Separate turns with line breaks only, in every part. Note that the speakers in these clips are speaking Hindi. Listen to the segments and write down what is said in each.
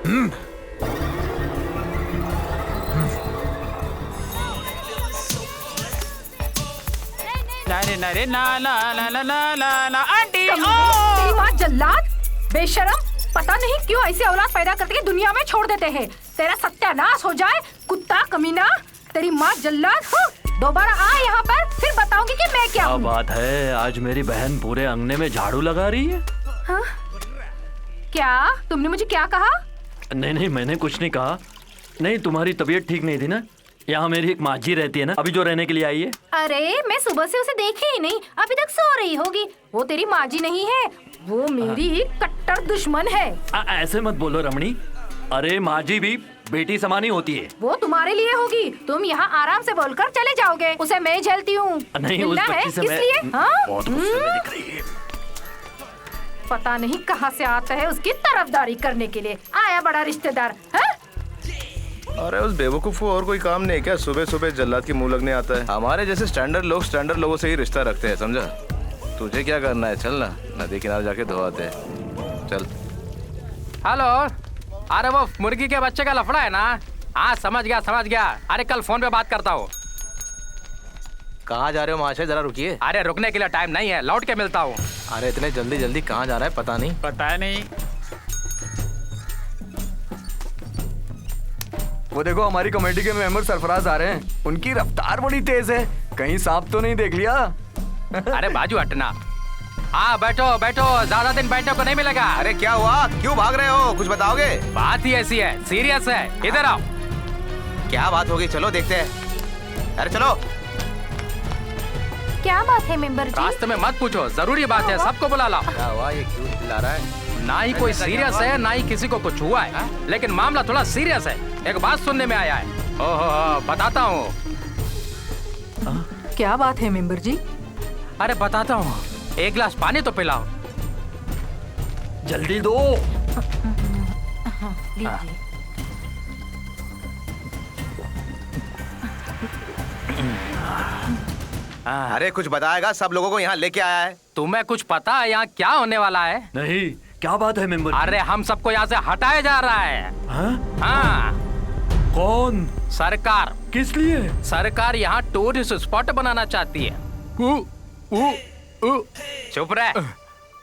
नहीं ना ना ना ना ना ना ना आंटी।
तेरी माँ जल्लाद, बेशरम, पता नहीं क्यों ऐसी औलाद पैदा करके दुनिया में छोड़ देते हैं। तेरा सत्यानाश हो जाए कुत्ता कमीना। तेरी माँ जल्लाद, दोबारा आ यहाँ पर, फिर बताऊंगी कि मैं क्या हूँ।
बात है, आज मेरी बहन पूरे अंगने में झाड़ू लगा रही है।
हाँ? क्या तुमने मुझे क्या कहा?
नहीं, मैंने कुछ नहीं कहा। नहीं, तुम्हारी तबीयत ठीक नहीं थी ना? यहाँ मेरी एक माजी रहती है ना, अभी जो रहने के लिए आई है।
अरे मैं सुबह से उसे देखी ही नहीं, अभी तक सो रही होगी। वो तेरी माजी नहीं है, वो मेरी कट्टर दुश्मन है।
ऐसे मत बोलो रमणी। अरे माजी भी बेटी समानी होती है।
वो तुम्हारे लिए होगी, तुम यहाँ आराम से बोलकर चले जाओगे, उसे मैं झेलती हूँ।
नहीं, उस बच्ची से मैं बहुत गुस्से में दिख रही है।
पता नहीं कहाँ से आता है उसकी तरफदारी करने के लिए आया बड़ा रिश्तेदार। हाँ?
अरे उस बेवकूफ को और कोई काम नहीं है क्या? सुबह सुबह जल्लाद के मुंह लगने आता है। हमारे जैसे स्टैंडर्ड लोग स्टैंडर्ड लोगों से ही रिश्ता रखते हैं, समझा? तुझे क्या करना है? चल ना, नदी किनारे जाके धो आते हैं। चल।
हेलो, अरे वो मुर्गी के बच्चे का लफड़ा है ना? हाँ समझ गया। अरे कल फोन पे बात करता हूँ।
कहाँ जा रहे हो महाशय? जरा रुकिए।
अरे रुकने के लिए टाइम नहीं है, लौट के मिलता हूँ।
अरे इतने जल्दी कहाँ जा रहा है? पता नहीं।
वो देखो, हमारी कमेटी के मेंबर सरफराज आ रहे हैं। उनकी रफ्तार बड़ी तेज है, कहीं सांप तो नहीं देख लिया?
अरे बाजू हटना। हाँ बैठो, ज्यादा दिन बैठने को नहीं मिलेगा।
अरे क्या हुआ? क्यों भाग रहे हो? कुछ बताओगे?
बात ही ऐसी है, सीरियस है। इधर आओ।
क्या बात होगी? चलो देखते हैं। अरे चलो।
क्या बात है मेंबर जी?
रास्ते में मत पूछो, जरूरी बात है, सबको बुला लाओ।
क्या हुआ? ये क्यों चिल्ला रहा है?
ना ही कोई सीरियस है, ना ही किसी को कुछ हुआ है, लेकिन मामला थोड़ा सीरियस है। एक बात सुनने में आया है। ओहो, बताता हूँ।
क्या बात है मेंबर जी?
अरे बताता हूँ, एक गिलास पानी तो पिलाओ।
जल्दी दो।
अरे कुछ बताएगा? सब लोगों को यहाँ लेके आया है।
तुम्हें कुछ पता है यहाँ क्या होने वाला है?
नहीं, क्या बात है मेंबर?
अरे हम सबको यहाँ से हटाया जा रहा है। हाँ।
कौन?
सरकार।
किस लिए?
सरकार यहाँ टूरिस्ट स्पॉट बनाना चाहती है। चुप रहे,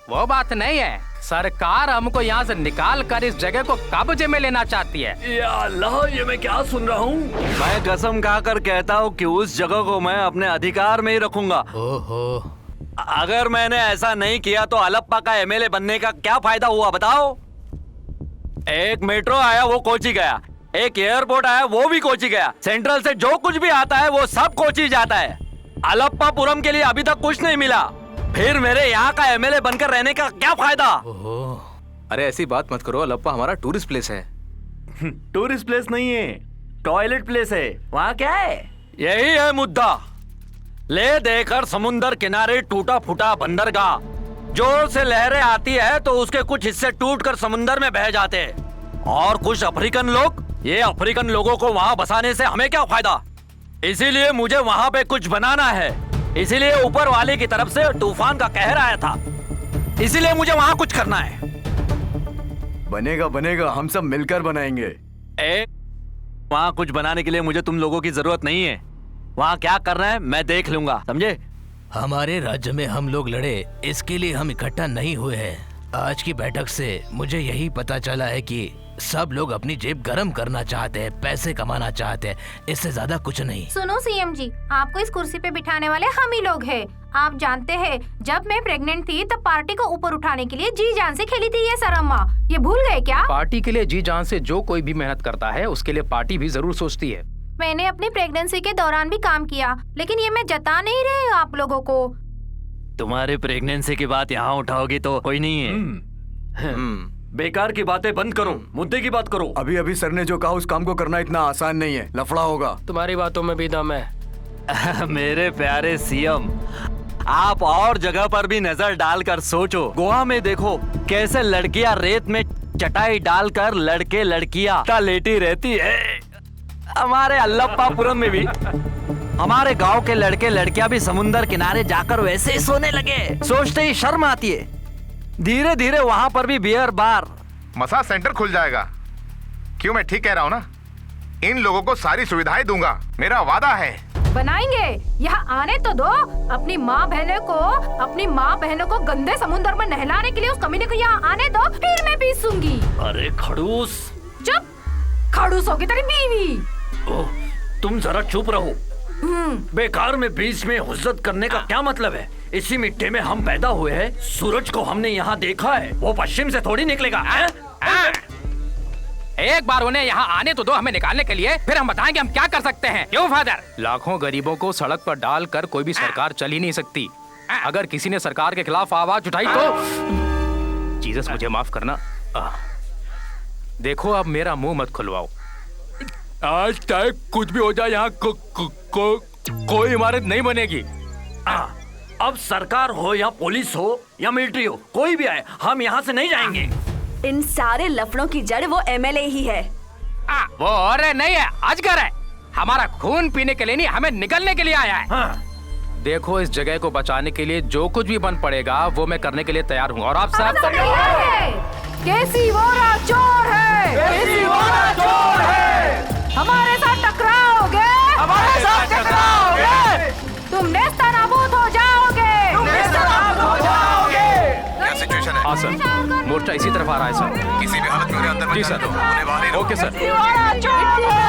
वो बात नहीं है। सरकार हमको यहाँ से निकाल कर इस जगह को कब्जे में लेना चाहती है।
या अल्लाह, ये मैं क्या सुन रहा हूँ? मैं कसम खाकर कहता हूँ कि उस जगह को मैं अपने अधिकार में ही रखूंगा।
ओहो।
अगर मैंने ऐसा नहीं किया तो अलप्पा का एमएलए बनने का क्या फायदा हुआ बताओ? एक मेट्रो आया वो कोची गया, एक एयरपोर्ट आया वो भी कोची गया, सेंट्रल से जो कुछ भी आता है वो सब कोची जाता है। अलप्पापुरम के लिए अभी तक कुछ नहीं मिला, फिर मेरे यहाँ का एमएलए बनकर रहने का क्या फायदा?
अरे ऐसी बात मत करो, अलप्पा हमारा टूरिस्ट प्लेस है।
टूरिस्ट प्लेस नहीं है, टॉयलेट प्लेस है। वहाँ क्या है? यही है मुद्दा। ले देकर समुंदर किनारे टूटा फूटा बंदरगाह, जोर से लहरें आती है तो उसके कुछ हिस्से टूटकर समुंदर में बह जाते हैं। और कुछ अफ्रीकन लोग, ये अफ्रीकन लोगों को वहाँ बसाने से हमें क्या फायदा? इसीलिए मुझे वहाँ पे कुछ बनाना है। इसीलिए ऊपर वाले की तरफ से तूफान का कहर आया था, इसीलिए मुझे वहाँ कुछ करना है।
बनेगा, हम सब मिलकर बनाएंगे।
वहाँ कुछ बनाने के लिए मुझे तुम लोगों की जरूरत नहीं है। वहाँ क्या करना है मैं देख लूंगा, समझे?
हमारे राज्य में हम लोग लड़े, इसके लिए हम इकट्ठा नहीं हुए हैं। आज की बैठक से मुझे यही पता चला है कि सब लोग अपनी जेब गरम करना चाहते हैं, पैसे कमाना चाहते हैं, इससे ज्यादा कुछ नहीं।
सुनो सीएम जी, आपको इस कुर्सी पे बिठाने वाले हम ही लोग हैं। आप जानते हैं, जब मैं प्रेग्नेंट थी तब पार्टी को ऊपर उठाने के लिए जी जान से खेली थी ये सरम्मा। ये भूल गए क्या?
पार्टी के लिए जी जान से जो कोई भी मेहनत करता है उसके लिए पार्टी भी जरूर सोचती है।
मैंने अपनी प्रेगनेंसी के दौरान भी काम किया, लेकिन ये मैं जता नहीं रही हूँ आप लोगों को।
तुम्हारे प्रेगनेंसी की बात यहाँ उठाओगी तो कोई नहीं है। बेकार की बातें बंद करो, मुद्दे की बात करो।
अभी सर ने जो कहा उस काम को करना इतना आसान नहीं है, लफड़ा होगा।
तुम्हारी बातों में भी दम है।
मेरे प्यारे सीएम, आप और जगह पर भी नजर डालकर सोचो। गोवा में देखो कैसे लड़कियां रेत में चटाई डालकर लड़के लड़कियां लेटी रहती है। हमारे अल्लप्पापुरम में भी हमारे गांव के लड़के लड़कियां भी समुंदर किनारे जाकर वैसे ही सोने लगे। सोचते ही शर्म आती है। धीरे धीरे वहाँ पर भी बियर बार,
मसाज सेंटर खुल जाएगा।
क्यों, मैं ठीक कह रहा हूँ ना? इन लोगों को सारी सुविधाएं दूंगा, मेरा वादा है।
बनाएंगे, यहाँ आने तो दो। अपनी माँ बहनों को गंदे समुद्र में नहलाने के लिए उस कमीने को यहाँ आने दो, फिर मैं पीसूंगी।
अरे खड़ूस।
चुप, खड़ूस होगी तेरी बीवी।
ओह, तुम जरा चुप रहो। बेकार में बीच में हुज्जत करने का क्या मतलब है? इसी मिट्टी में हम पैदा हुए हैं। सूरज को हमने यहाँ देखा है, वो पश्चिम से थोड़ी निकलेगा।
एक बार उन्हें यहाँ आने तो दो हमें निकालने के लिए, फिर हम बताएंगे हम क्या कर सकते हैं। क्यों फादर? लाखों गरीबों को सड़क पर डालकर कोई भी सरकार चल ही नहीं सकती। अगर किसी ने सरकार के खिलाफ आवाज उठाई तो जीसस मुझे माफ करना। देखो अब मेरा मुंह मत खुलवाओ। आज तक कुछ भी हो जाए यहाँ कोई इमारत नहीं बनेगी।
अब सरकार हो या पुलिस हो या मिलिट्री हो, कोई भी आए, हम यहाँ से नहीं जाएंगे।
इन सारे लफड़ों की जड़ वो एमएलए ही है।
वो और नहीं है, अजगर है। हमारा खून पीने के लिए नहीं, हमें निकलने के लिए आया है। देखो इस जगह को बचाने के लिए जो कुछ भी बन पड़ेगा वो मैं करने के लिए तैयार हूँ। और आप सब
केसी वोरा चोर है, केसी वोरा चोर है। हमारे साथ टकराओगे,
हमारे साथ टकराओगे,
तुम नेस्तनाबूद हो जाओगे, तुम नेस्तनाबूद हो जाओगे।
क्या सिचुएशन है?
हाँ सर, मोर्चा इसी तरफ आ रहा है सर।
किसी भी हालत में उन्हें अंदर मत
जी
जाने
सर।
दो, उन्हें बाहर ही रखो।
Okay sir.
केसी वोरा चोर है,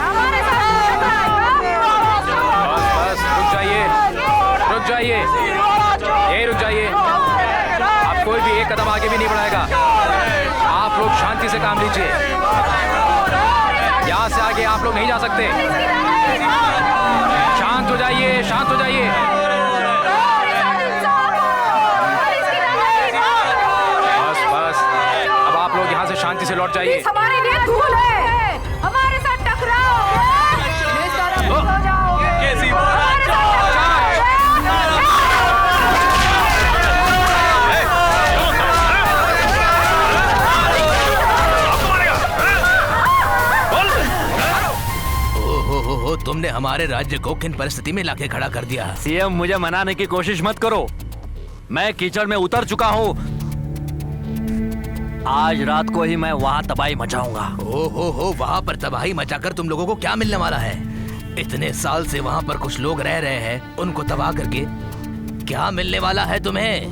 हमारे साथ टकराओगे।
बस रुक जाइए, रुक जाइए, यही रुक जाइए। अब कोई भी एक कदम आगे भी नहीं बढ़ाएगा। आप लोग शांति से काम लीजिए। यहाँ से आगे आप लोग नहीं जा सकते। शांत हो जाइए, शांत हो जाइए। बस बस, अब आप लोग यहाँ से शांति से लौट जाइए।
हमारे लिए धूल है, हमारे साथ टकराओगे, नेस्तनाबूद हो जाओगे।
हो, तुमने हमारे राज्य को किन परिस्थिति में लाके खड़ा कर दिया।
सीएम मुझे मनाने की कोशिश मत करो, मैं कीचड़ में उतर चुका हूँ। आज रात को ही मैं वहाँ तबाही मचाऊंगा।
हो, वहाँ पर तबाही मचाकर तुम लोगों को क्या मिलने वाला है? इतने साल से वहाँ पर कुछ लोग रह रहे हैं, उनको तबाह करके क्या मिलने वाला है तुम्हें?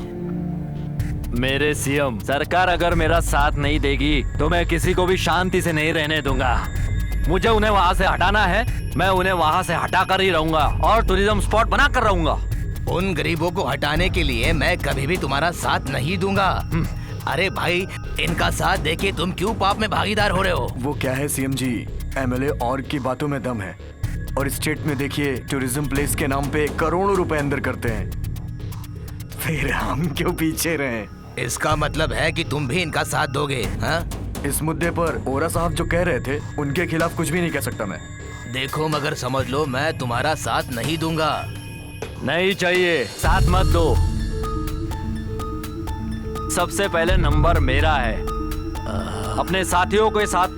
मेरे सीएम, सरकार अगर मेरा साथ नहीं देगी तो मैं किसी को भी शांति से नहीं रहने दूंगा। मुझे उन्हें वहाँ से हटाना है, मैं उन्हें वहाँ से हटा कर ही रहूंगा और टूरिज्म स्पॉट बना कर रहूंगा।
उन गरीबों को हटाने के लिए मैं कभी भी तुम्हारा साथ नहीं दूंगा। अरे भाई, इनका साथ देके तुम क्यों पाप में भागीदार हो रहे हो?
वो क्या है सीएम जी, एमएलए और की बातों में दम है, और स्टेट में देखिए टूरिज्म प्लेस के नाम पे करोड़ों रुपए अंदर करते हैं, फिर हम क्यों पीछे रहे?
इसका मतलब है कि तुम भी इनका साथ दोगे? हाँ?
इस मुद्दे पर ओरा साहब जो कह रहे थे उनके खिलाफ कुछ भी नहीं कह सकता मैं।
देखो मगर समझ लो, मैं तुम्हारा साथ नहीं दूंगा।
नहीं चाहिए, साथ मत दो। सबसे पहले नंबर मेरा है। अपने साथियों के साथ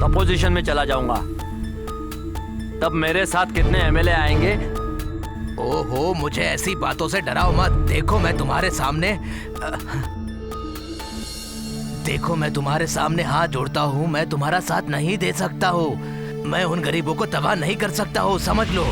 अपोजिशन में चला जाऊंगा, तब मेरे साथ कितने एमएलए आएंगे?
ओहो, मुझे ऐसी बातों से डराओ मत। देखो मैं तुम्हारे सामने हाथ जोड़ता हूँ, मैं तुम्हारा साथ नहीं दे सकता हूँ। मैं उन गरीबों को तबाह नहीं कर सकता हूँ, समझ लो।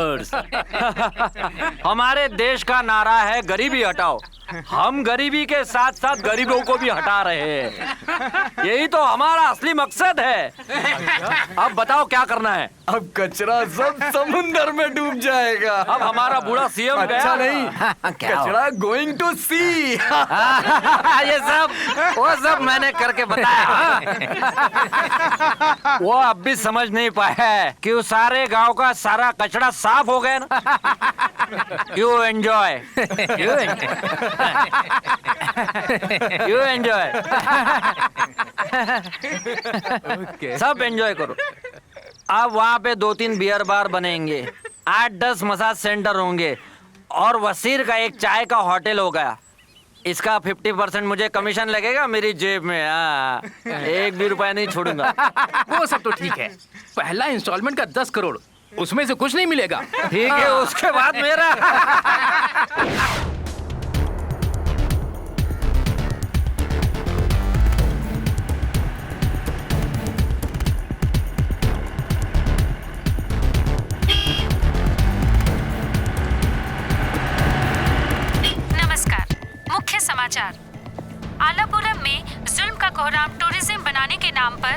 ब्रदर्स। हमारे देश का नारा है गरीबी हटाओ। हम गरीबी के साथ साथ गरीबों को भी हटा रहे हैं। यही तो हमारा असली मकसद है। अब बताओ क्या करना है?
अब कचरा सब समुंदर में डूब जाएगा।
अब हमारा बूढ़ा सीएम
अच्छा नहीं, कचरा गोइंग टू सी।
वो सब मैंने करके बताया। वो अब भी समझ नहीं पाया है कि उस सारे गांव का सारा कचरा साफ हो गया ना। You enjoy, you enjoy. सब एंजॉय करो। अब वहाँ पे 2-3 बियर बार बनेंगे, 8-10 मसाज सेंटर होंगे और वसीर का एक चाय का होटल होगा। इसका 50% मुझे कमीशन लगेगा मेरी जेब में। हाँ, 1 भी रुपया नहीं छोड़ूंगा।
वो सब तो ठीक है, पहला इंस्टॉलमेंट का 10 करोड़, उसमें से कुछ नहीं मिलेगा।
ठीक है, उसके बाद मेरा।
मुख्य समाचार। आलमपुरम में जुल्म का कोहराम टूरिज्म बनाने के नाम पर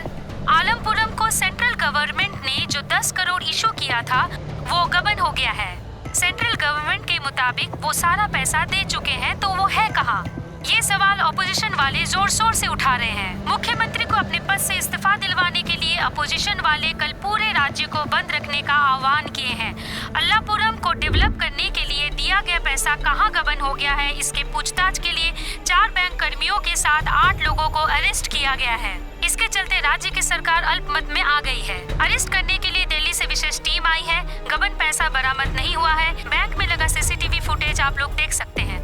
आलमपुरम को सेंट्रल गवर्नमेंट ने जो 10 करोड़ इशू किया था वो गबन हो गया है। सेंट्रल गवर्नमेंट के मुताबिक वो सारा पैसा दे चुके हैं, तो वो है कहाँ? ये सवाल अपोजिशन वाले जोर शोर से उठा रहे हैं। मुख्यमंत्री को अपने पद से इस्तीफा दिलवाने के लिए अपोजिशन वाले कल पूरे राज्य को बंद रखने का आह्वान किए हैं। अल्लापुरम को डेवलप करने के लिए दिया गया पैसा कहां गबन हो गया है, इसके पूछताछ के लिए 4 बैंक कर्मियों के साथ 8 लोगों को अरेस्ट किया गया है। इसके चलते राज्य की सरकार अल्पमत में आ गई है। अरेस्ट करने के लिए दिल्ली से विशेष टीम आई है। गबन पैसा बरामद नहीं हुआ है। बैंक में लगा सीसीटीवी फुटेज आप लोग देख सकते हैं।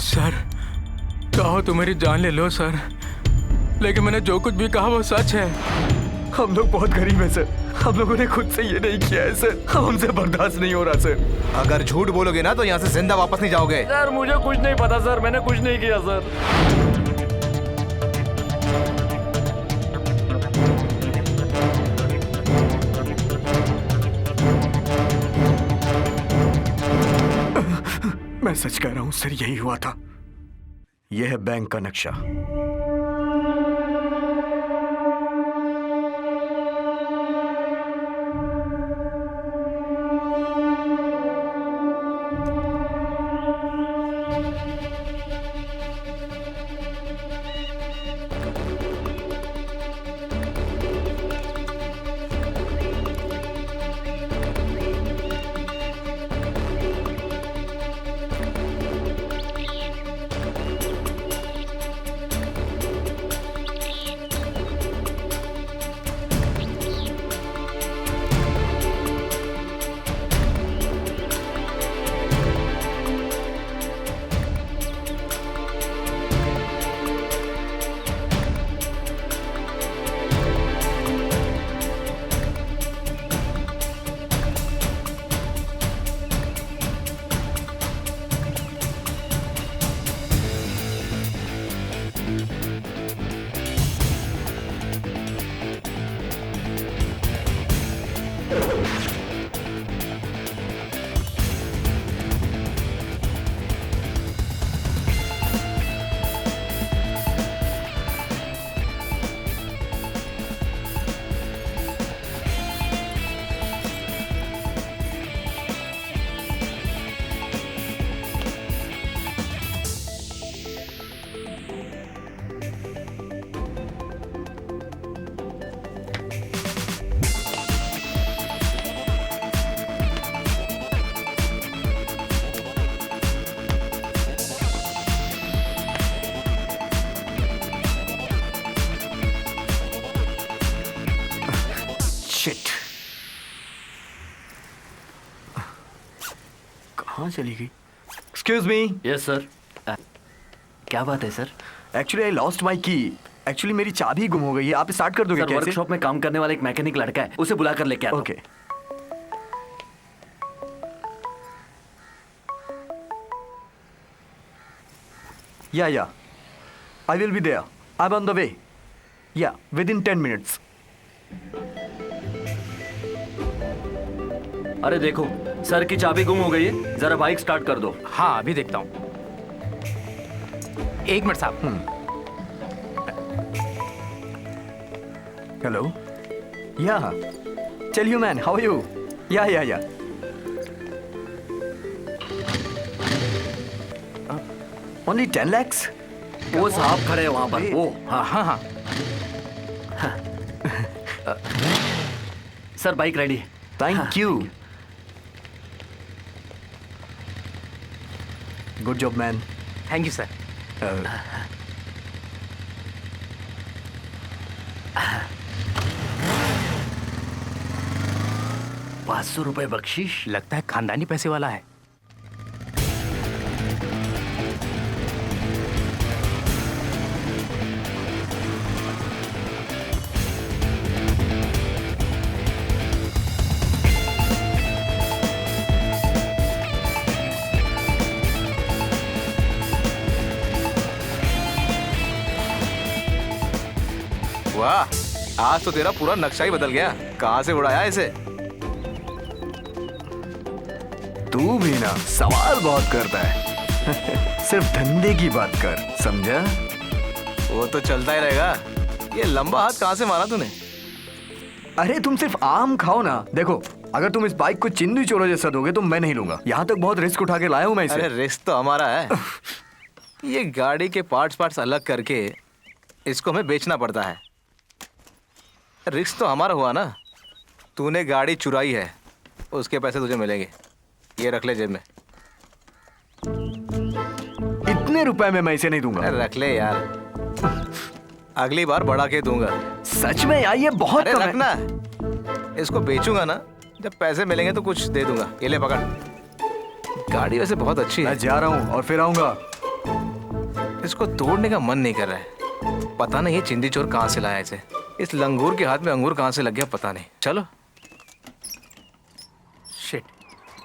सर, कहो तो मेरी जान ले लो सर, लेकिन मैंने जो कुछ भी कहा वो सच है।
हम लोग बहुत गरीब हैं सर, हम लोगों ने खुद से ये नहीं किया है सर, हमसे बर्दाश्त नहीं हो रहा सर।
अगर झूठ बोलोगे ना तो यहाँ से जिंदा वापस नहीं जाओगे।
सर मुझे कुछ नहीं पता सर, मैंने कुछ नहीं किया सर।
मैं सच कह रहा हूँ सर, यही हुआ था। यह है बैंक का नक्शा। कहाँ चली गई? Excuse me.
Yes sir. क्या बात है sir?
Actually I lost my की एक्चुअली मेरी चाबी गुम हो गई है, आप स्टार्ट कर दोगे
सर,
कैसे?
वर्कशॉप में काम करने वाला एक मैकेनिक लड़का है, उसे बुला कर लेके आता हूं।
ओके। या I will be there, I am on the way, yeah with in 10 minutes.
अरे देखो, सर की चाबी गुम हो गई है, जरा बाइक स्टार्ट कर दो।
हाँ अभी देखता हूँ। एक मिनट साहब।
Hello, yeah tell you man, how are you? Yeah only 10 lakhs?
वो साहब खड़े हैं वहां पर, वो।
हाँ हाँ हाँ।
सर बाइक रेडी है।
Thank you, good job man.
Thank you sir.
500 रुपए बख्शीश।
लगता है खानदानी पैसे वाला है।
वाह, आज तो तेरा पूरा नक्शा ही बदल गया। कहाँ से उड़ाया इसे?
तू भी ना सवाल बहुत करता है। सिर्फ धंधे की बात कर, समझा?
वो तो चलता ही रहेगा। ये लंबा हाथ कहाँ से मारा तूने?
अरे तुम सिर्फ आम खाओ ना। देखो, अगर तुम इस बाइक को चिंदी चोरों जैसा दोगे तो मैं नहीं लूंगा। यहाँ तक बहुत रिस्क उठा के लाया हूँ मैं इसे।
अरे रिस्क तो हमारा है। ये गाड़ी के पार्ट्स अलग करके इसको हमें बेचना पड़ता है। रिस्क तो हमारा हुआ ना। तूने गाड़ी चुराई है, उसके पैसे तुझे मिलेंगे। ये रख ले जेब में।
इतने रुपए में मैं इसे नहीं दूंगा।
अरे रख ले यार, अगली बार बढ़ा के दूंगा।
सच में यार, ये बहुत कम है।
रखना, इसको बेचूंगा ना, जब पैसे मिलेंगे तो कुछ दे दूंगा। ये ले पकड़। गाड़ी वैसे बहुत अच्छी है।
मैं जा रहा हूँ और फिर आऊंगा।
इसको तोड़ने का मन नहीं कर रहा है। पता नहीं ये चिंदी चोर कहाँ से लाया इसे। इस लंगूर के हाथ में अंगूर कहाँ से लग गया पता नहीं। चलो।
शिट,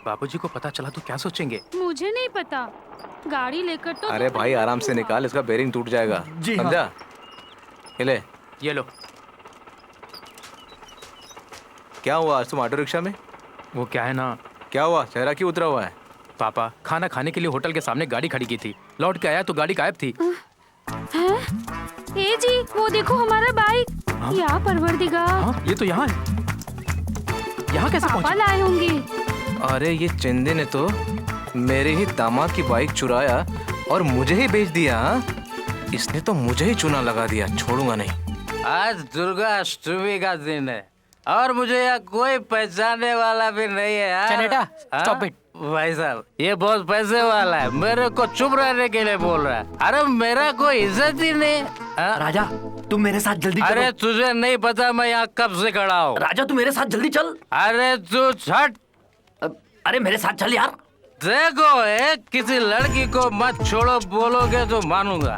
बाबूजी को पता चला तो क्या सोचेंगे?
मुझे नहीं पता, गाड़ी लेकर तो।
अरे भाई आराम से निकाल, इसका बेरिंग टूट जाएगा।
जी हाँ।
समझा? ये ले।
ये लो।
क्या हुआ आज तुम ऑटो रिक्शा में?
वो क्या है ना,
क्या हुआ, चेहरा क्यों उतरा हुआ है?
पापा खाना खाने के लिए होटल के सामने गाड़ी खड़ी की थी, लौट के आया तो गाड़ी गायब थी।
ए जी, वो देखो हमारा बाइक। या परवरदिगार,
हाँ, ये तो यहाँ है। यहाँ कैसे
पापा
पहुंची?
लाए होंगे।
अरे ये चिंदे ने तो मेरे ही दामाद की बाइक चुराया और मुझे ही बेच दिया। इसने तो मुझे ही चूना लगा दिया, छोड़ूंगा नहीं।
आज दुर्गा अष्टमी का दिन है और मुझे यहाँ कोई पहचानने वाला भी नहीं है यार।
चनेटा,
हाँ?
stop it।
भाई साहब, ये बहुत पैसे वाला है, मेरे को चुप रहने के लिए बोल रहा है। अरे मेरा कोई इज्जत ही नहीं। हाँ?
राजा, तुम मेरे साथ जल्दी चलो।
अरे तुझे नहीं पता मैं यहाँ कब से खड़ा हूँ।
राजा तू मेरे साथ जल्दी चल।
अरे तू छट।
अरे मेरे साथ चल यार।
देखो किसी लड़की को मत छोड़ो बोलोगे तो मानूंगा,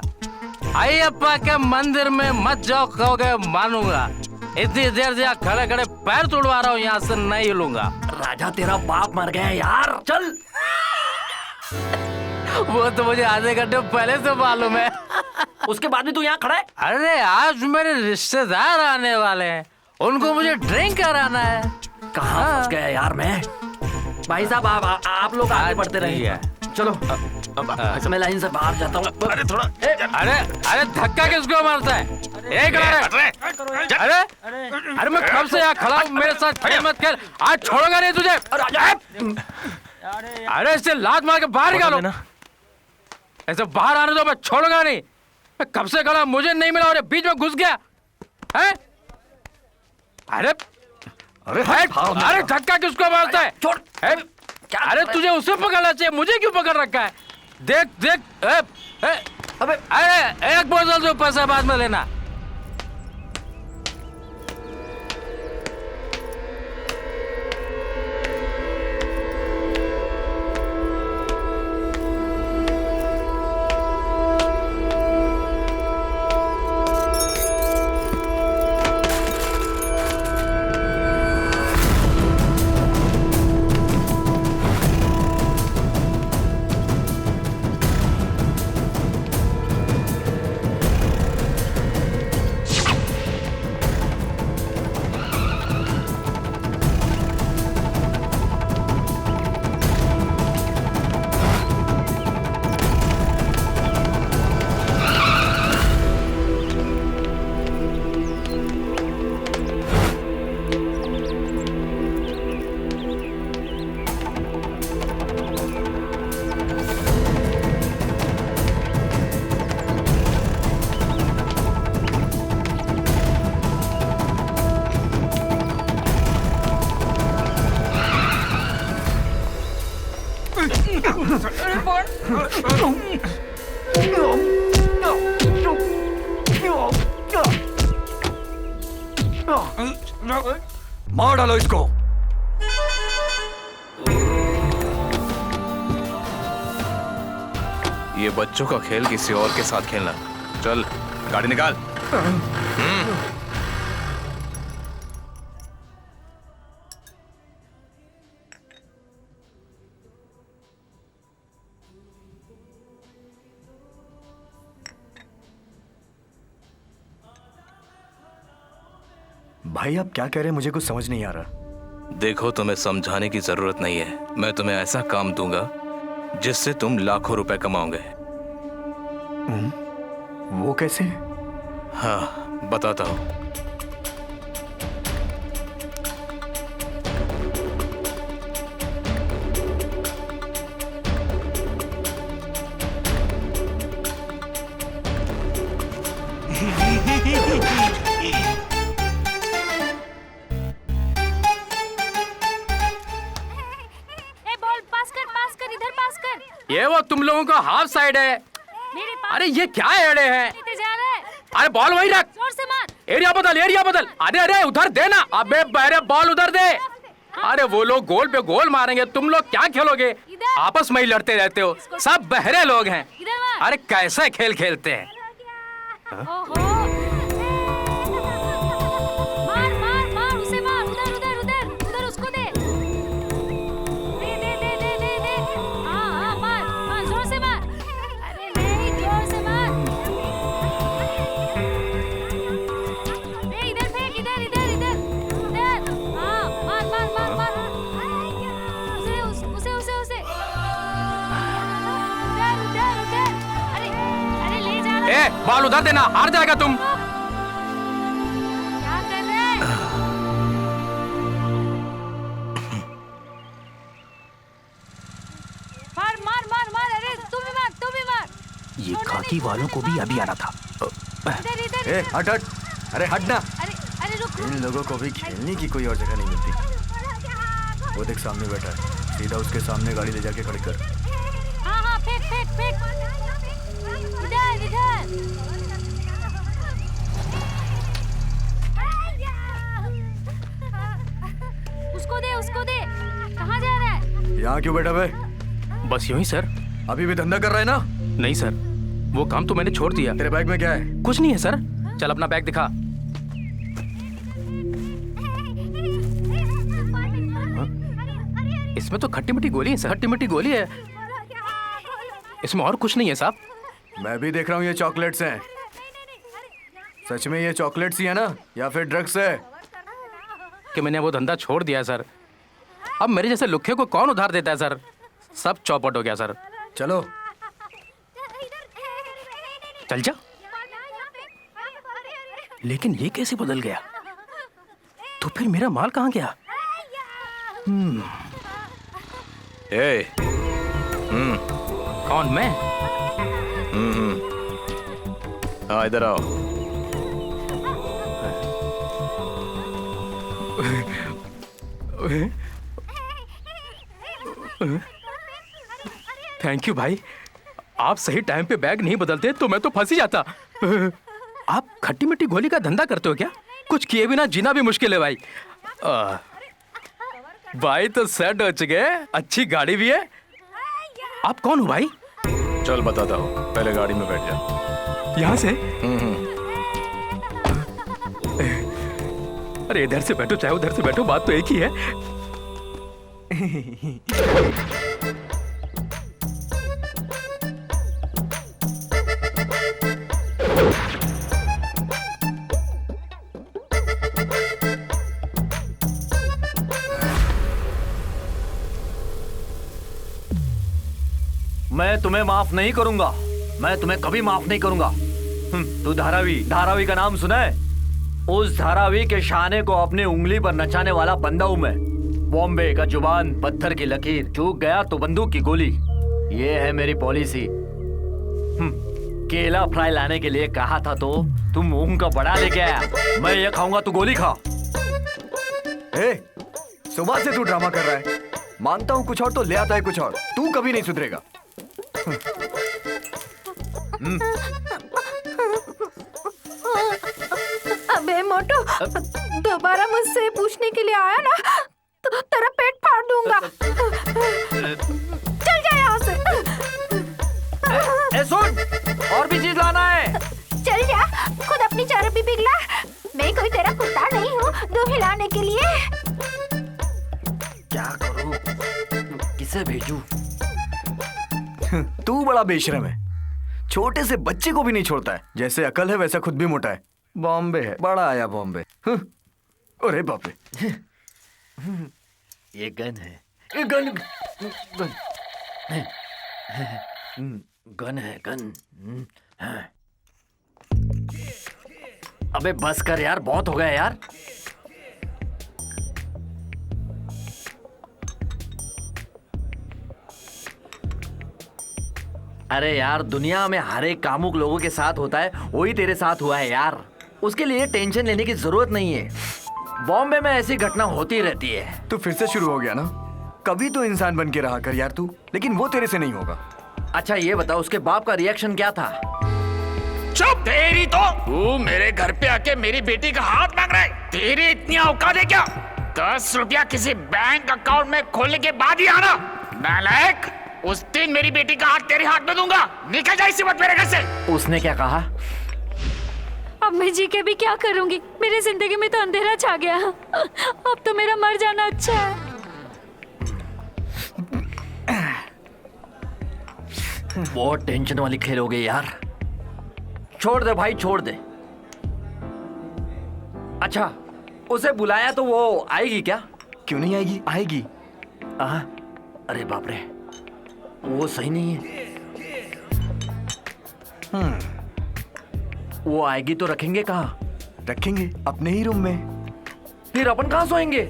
अयप्पा के मंदिर में मत जाओ कहोगे मानूंगा। इतनी देर से खड़े खड़े पैर तोड़वा रहा हूँ, यहाँ से नहीं हिलूंगा।
राजा तेरा बाप मर गया यार, चल।
वो तो मुझे आधे घंटे पहले से मालूम है।
उसके बाद भी तू यहाँ खड़ा है?
अरे आज मेरे रिश्तेदार आने वाले हैं, उनको मुझे ड्रिंक कराना है।
कहाँ फंस गया यार मैं। भाई साहब आप लोग आगे बढ़ते रहिए। चलो मैं लाइन से बाहर जाता हूँ।
अरे थोड़ा
अरे धक्का किसको मारता है? एक अरे मैं कब से यहाँ खड़ा हूँ, मेरे साथ खेल मत खेल। आज छोड़ूंगा नहीं तुझे। अरे इससे लात मार के बाहर निकालो। ऐसे बाहर आने दो, मैं छोड़ूंगा नहीं। मैं कब से खड़ा, मुझे नहीं मिला और बीच में घुस गया है। अरे अरे धक्का किसको मारता है?
छोड़।
अरे तुझे उसे पकड़ना चाहिए, मुझे क्यों पकड़ रखा है? देख देख।
अबे
अरे एक बोतल जो पैसा बाद में लेना।
मार डालो इसको।
ये बच्चों का खेल किसी और के साथ खेलना। चल गाड़ी निकाल।
भाई आप क्या कह रहे हैं, मुझे कुछ समझ नहीं आ रहा।
देखो, तुम्हें समझाने की जरूरत नहीं है। मैं तुम्हें ऐसा काम दूंगा जिससे तुम लाखों रुपए कमाओगे।
वो कैसे?
हाँ, बताता हूँ।
ये वो तुम लोगों का हाफ साइड है। अरे ये क्या एड़े हैं? अरे बॉल वही रख,
जोर से मार।
एरिया बदल, एरिया बदल। अरे अरे उधर देना। अबे बहरे बॉल उधर दे। अरे वो लोग गोल पे गोल मारेंगे, तुम लोग क्या खेलोगे? आपस में ही लड़ते रहते हो, सब बहरे लोग हैं। अरे कैसे खेल खेलते हैं?
ओहो। मार मार मार, उसे मार। उधर उधर उधर उधर उसको दे। दे दे दे दे दे दे। हाँ हाँ, मार मार, जोर से मार। अरे नहीं, जोर से मार। इधर फेंक, इधर इधर इधर इधर। हाँ, मार मार मार मार। उसे उसे उसे उसे। उधर उधर उधर। अरे अरे ले जा।
ए, बॉल उधर देना, हार जाएगा तुम।
क्या कर रहे हैं? मार मार मार मार। अरे तू भी मार, तू भी मार।
ये खाकी वालों को भी अभी आना था।
इधर इधर।
ए, हट हट। अरे हटना।
अरे अरे रुक रुक।
इन लोगों को भी खेलने की कोई और जगह नहीं मिलती। वो देख सामने बैठा है, सीधा उसके सामने गाड़ी ले जाके खड़ी कर।
हाँ हाँ, फेंक फेंक फेंक। इधर इधर। उसको दे, उसको दे। कहाँ जा रहा है?
यहाँ क्यों बैठा भाई?
बस यूं ही सर।
अभी भी धंधा कर रहा है ना?
नहीं सर, वो काम तो मैंने छोड़ दिया।
तेरे बैग में क्या है?
कुछ नहीं है सर। चल अपना बैग दिखा। इसमें तो खट्टी मिट्टी गोली है सर, खट्टी मिट्टी गोली है। इसमें और कुछ नहीं है साहब।
मैं भी देख रहा हूँ ये चॉकलेट्स हैं। सच में ये चॉकलेट्स ही है ना, या फिर ड्रग्स है?
कि मैंने वो धंधा छोड़ दिया है सर। अब मेरे जैसे लुखे को कौन उधार देता है सर? सब चौपट हो गया सर।
चलो
चल जा। लेकिन ये कैसे बदल गया? तो फिर मेरा माल कहाँ गया?
ए,
कौन, मैं?
हाँ इधर आओ।
थैंक यू भाई। आप सही टाइम पे बैग नहीं बदलते तो मैं तो फंस ही जाता। आप खट्टी मिट्टी गोली का धंधा करते हो क्या? कुछ किए बिना जीना भी मुश्किल है भाई। भाई तो सेट हो चुके, अच्छी गाड़ी भी है। आप कौन हो भाई?
चल बताता हूँ, पहले गाड़ी में बैठ जा।
यहाँ से? अरे इधर से बैठो चाहे उधर से बैठो, बात तो एक ही है।
मैं तुम्हें माफ नहीं करूंगा। मैं तुम्हें कभी माफ नहीं करूंगा। तू धारावी का नाम सुना है? उस धारावी के शाने को अपनी उंगली पर नचाने वाला बंदा हूं मैं। बॉम्बे का जुबान, पत्थर की लकीर, चूक गया तो बंदूक की गोली। ये है मेरी पॉलिसी। केला फ्राई लाने के लिए कहा था तो तुम मूंग का बड़ा लेके आया। मैं ये खाऊंगा, तू गोली खा।
सुबह से तू ड्रामा कर रहा है। मांगता हूँ कुछ और तो ले आता है कुछ और। तू कभी नहीं सुधरेगा।
अबे मोटू, दोबारा मुझसे पूछने के लिए आया ना तो तेरा पेट फाड़ दूंगा। चल जा यहाँ से।
सुन, और भी चीज लाना है।
चल जा, खुद अपनी चर्बी पिघला। मैं कोई तेरा कुत्ता नहीं हूँ दूध हिलाने के लिए।
क्या करूं? किसे भेजूं? तू बड़ा बेशरम है, छोटे से बच्चे को भी नहीं छोड़ता है। जैसे अकल है वैसा खुद भी मोटा है। बॉम्बे है, बड़ा आया बॉम्बे। अरे बाप रे,
ये गन है। ये गन गन है, गन। अबे बस कर यार, बहुत हो गया यार। अरे यार, दुनिया में हर एक कामुक लोगों के साथ होता है, वही तेरे साथ हुआ है यार। उसके लिए टेंशन लेने की जरूरत नहीं है। बॉम्बे में ऐसी घटना होती रहती है।
तू फिर से शुरू हो गया ना। कभी तो इंसान बन के रहा कर यार तू, लेकिन वो तेरे से नहीं होगा।
अच्छा ये बता, उसके बाप का रिएक्शन क्या था?
चुप! तेरी तो तू मेरे घर पे आके मेरी बेटी का हाथ मांग रहा है। तेरी इतनी औकात है क्या? 10 रुपया किसी बैंक अकाउंट में खोलने के बाद ही आना। नालायक! उस दिन मेरी बेटी का हाथ तेरे हाथ में दूंगा। निकल जा इसी वक्त मेरे घर से।
उसने क्या कहा?
अब मैं जी के भी क्या करूंगी? मेरी जिंदगी में तो अंधेरा छा गया। अब तो मेरा मर जाना अच्छा है।
बहुत टेंशन वाली खेल हो गई यार। छोड़ दे भाई, छोड़ दे। अच्छा, उसे बुलाया तो वो आएगी क्या?
क्यों नहीं आएगी? आएगी।
अरे बाप रे, वो सही नहीं है। वो आएगी तो रखेंगे कहाँ?
रखेंगे अपने ही रूम में।
फिर अपन कहाँ सोएंगे?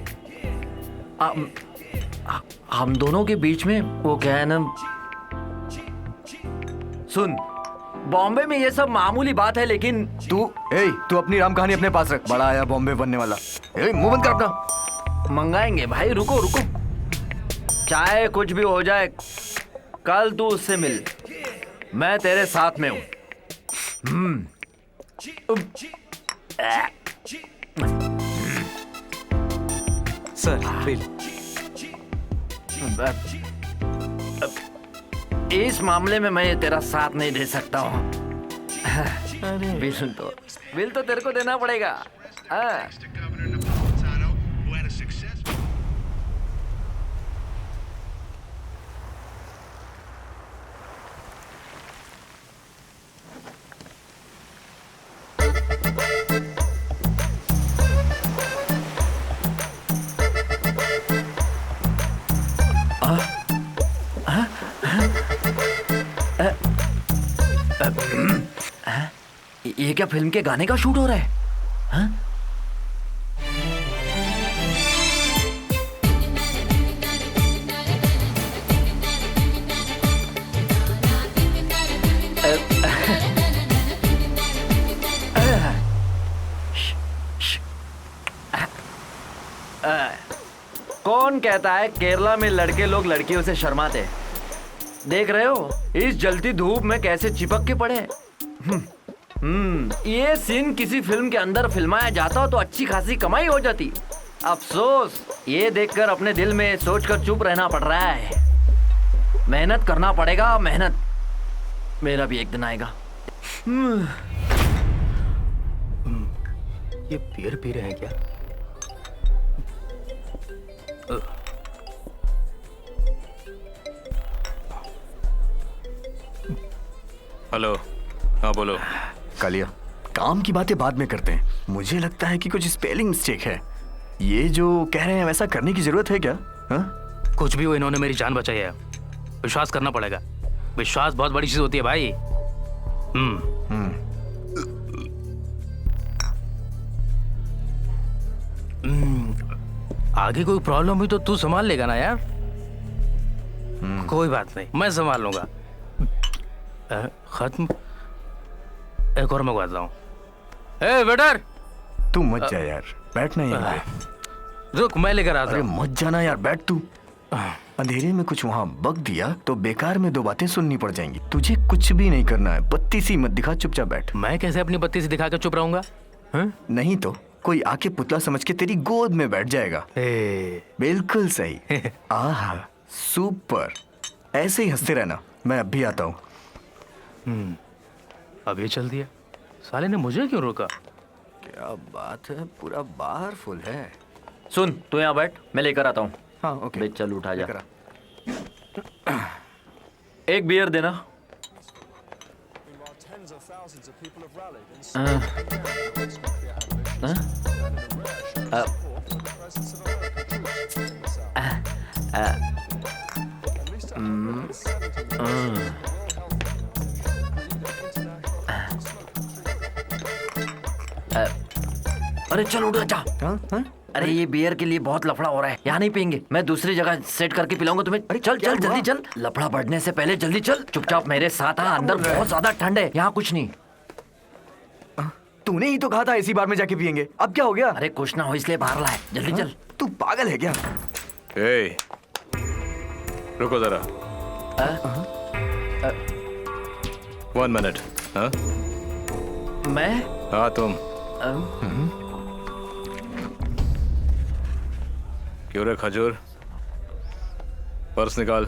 हम दोनों के बीच में वो क्या है ना। सुन, बॉम्बे में ये सब मामूली बात है, लेकिन
तू अपनी राम कहानी अपने पास रख। बड़ा आया बॉम्बे बनने वाला। मुंह बंद कर अपना।
मंगाएंगे भाई, रुको रुको। चाहे कुछ भी हो जाए, कल तू उससे मिल। मैं तेरे साथ में हूं।
Sir bill.
इस मामले में मैं तेरा साथ नहीं दे सकता हूँ। बिल तो तेरे को देना पड़ेगा। ये क्या फिल्म के गाने का शूट हो रहा है? हाँ? कौन कहता है केरला में लड़के लोग लड़कियों से शर्माते? देख रहे हो इस जलती धूप में कैसे चिपक के पड़े। ये सीन किसी फिल्म के अंदर फिल्माया जाता तो अच्छी खासी कमाई हो जाती। अफसोस ये देखकर अपने दिल में सोचकर चुप रहना पड़ रहा है। मेहनत करना पड़ेगा, मेहनत। मेरा भी एक दिन आएगा।
ये बियर पी रहे हैं क्या?
हेलो, हाँ बोलो।
कालिया, काम की बातें बाद में करते हैं। मुझे लगता है कि कुछ स्पेलिंग मिस्टेक है। ये जो कह रहे हैं वैसा करने की जरूरत है क्या? हा?
कुछ भी हो, इन्होंने मेरी जान बचाई है। विश्वास करना पड़ेगा। विश्वास बहुत बड़ी चीज होती है भाई। आगे कोई प्रॉब्लम हुई तो तू संभाल लेगा ना यार? कोई बात नहीं, मैं संभाल लूंगा। खत्म। एक और मंगवाता हूँ। ए वेटर,
तू मत जा यार, बैठना यहाँ पे।
रुक, मैं लेकर आता
अरे
हूँ।
मत जाना यार, बैठ तू। अंधेरे में कुछ वहाँ बक दिया तो बेकार में 2 बातें सुननी पड़ जाएंगी। तुझे कुछ भी नहीं करना है, बत्ती सी मत दिखा, चुपचाप बैठ।
मैं कैसे अपनी बत्ती से दिखा कर चुप रहूंगा?
नहीं तो कोई आके पुतला समझ के तेरी गोद में बैठ जाएगा। बिल्कुल सही। आहा, सुपर। ऐसे ही हंसते रहना, मैं अब भी आता हूँ।
अब ये चल दिया, साले ने मुझे क्यों रोका?
क्या बात है, पूरा बार फुल है।
सुन, तू यहाँ बैठ, मैं लेकर आता हूँ।
हाँ ओके।
बे चल उठा जा। एक बियर देना। अरे चल उठ जा। अरे ये बियर के लिए बहुत लफड़ा हो रहा है, यहाँ नहीं पियेंगे, मैं दूसरी जगह सेट करके पिलाऊंगा तुम्हें। अरे चल चल जल्दी चल, लफड़ा बढ़ने से पहले जल्दी चल। चुपचाप मेरे साथ आ, अंदर बहुत ज्यादा ठंड है, यहाँ कुछ नहीं।
तूने ही तो कहा था इसी बार में जाके पियेंगे, अब क्या हो गया?
अरे कुछ ना हो इसलिए बाहर लाए, जल्दी चल।
तू पागल है क्या?
ए, रुको जरा। 1 मिनट। हाँ
मैं?
हाँ तुम। क्यों रे खजूर, पर्स निकाल।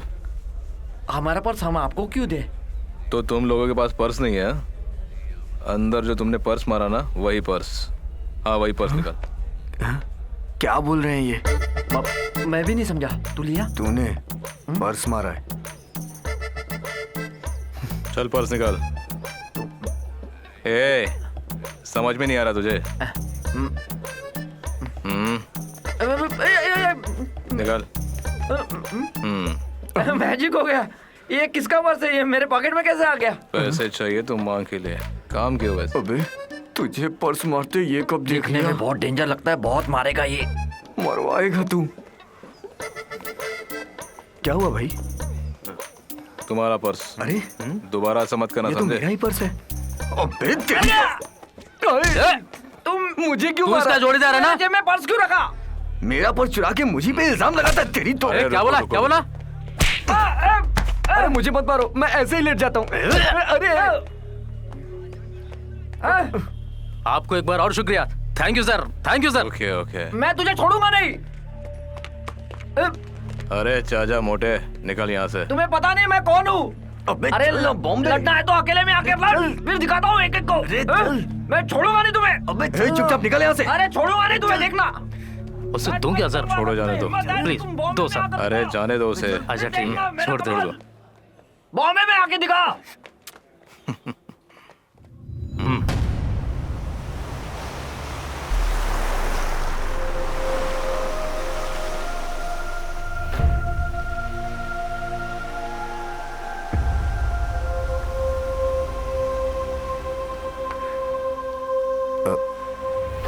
हमारा पर्स हम आपको क्यों दे?
तो तुम लोगों के पास पर्स नहीं है? अंदर जो तुमने पर्स मारा ना, वही पर्स। हाँ वही पर्स निकाल।
क्या बोल रहे हैं ये?
मैं भी नहीं समझा, तू लिया?
तूने पर्स मारा है?
चल पर्स निकाल। ए, समझ में नहीं आ रहा तुझे? निकाल।
मैजिक हो गया। ये किसका पर्स है? ये मेरे पॉकेट में कैसे आ गया?
पैसे चाहिए तो मांग के लिए, काम क्यों वैसे?
अबे तुझे पर्स मारते ये कब देख
देखने
लिया?
में बहुत डेंजर लगता है, बहुत मारेगा ये।
मरवाएगा तू। क्या हुआ भाई?
तुम्हारा पर्स।
अरे
दोबारा ऐसा मत करना,
ये तो
समझे?
मेरा ही पर्स है। अबे तुम मुझे क्यों
तू इसका जोड़ीदार है ना?
जेब में पर्स क्यों रखा?
मेरा पर्स चुरा के मुझे पे इल्जाम लगाता तेरी तो।
अरे क्या बोला, क्या बोला?
अरे मुझे मत मारो, मैं ऐसे ही लेट जाता हूँ। अरे
आपको एक बार और शुक्रिया। Thank you sir, thank you sir.
Okay okay.
मैं तुझे छोड़ूंगा नहीं।
अरे चाचा मोटे, निकल यहाँ से।
तुम्हें पता नहीं मैं कौन हूँ?
अबे
अरे
बॉम्बे
लड़ना है तो अकेले में आके लड़, फिर दिखाता हूँ एक एक को। मैं छोड़ूंगा नहीं तुम्हें।
अबे चुपचाप निकल यहाँ से।
अरे छोड़ूंगा नहीं तुम्हें, देखना।
उससे दूं क्या सर?
छोड़ो, जाने दो।
प्लीज दो सर।
अरे जाने दो उसे।
अच्छा ठीक है, छोड़ दो।
बॉम्बे में आके दिखा।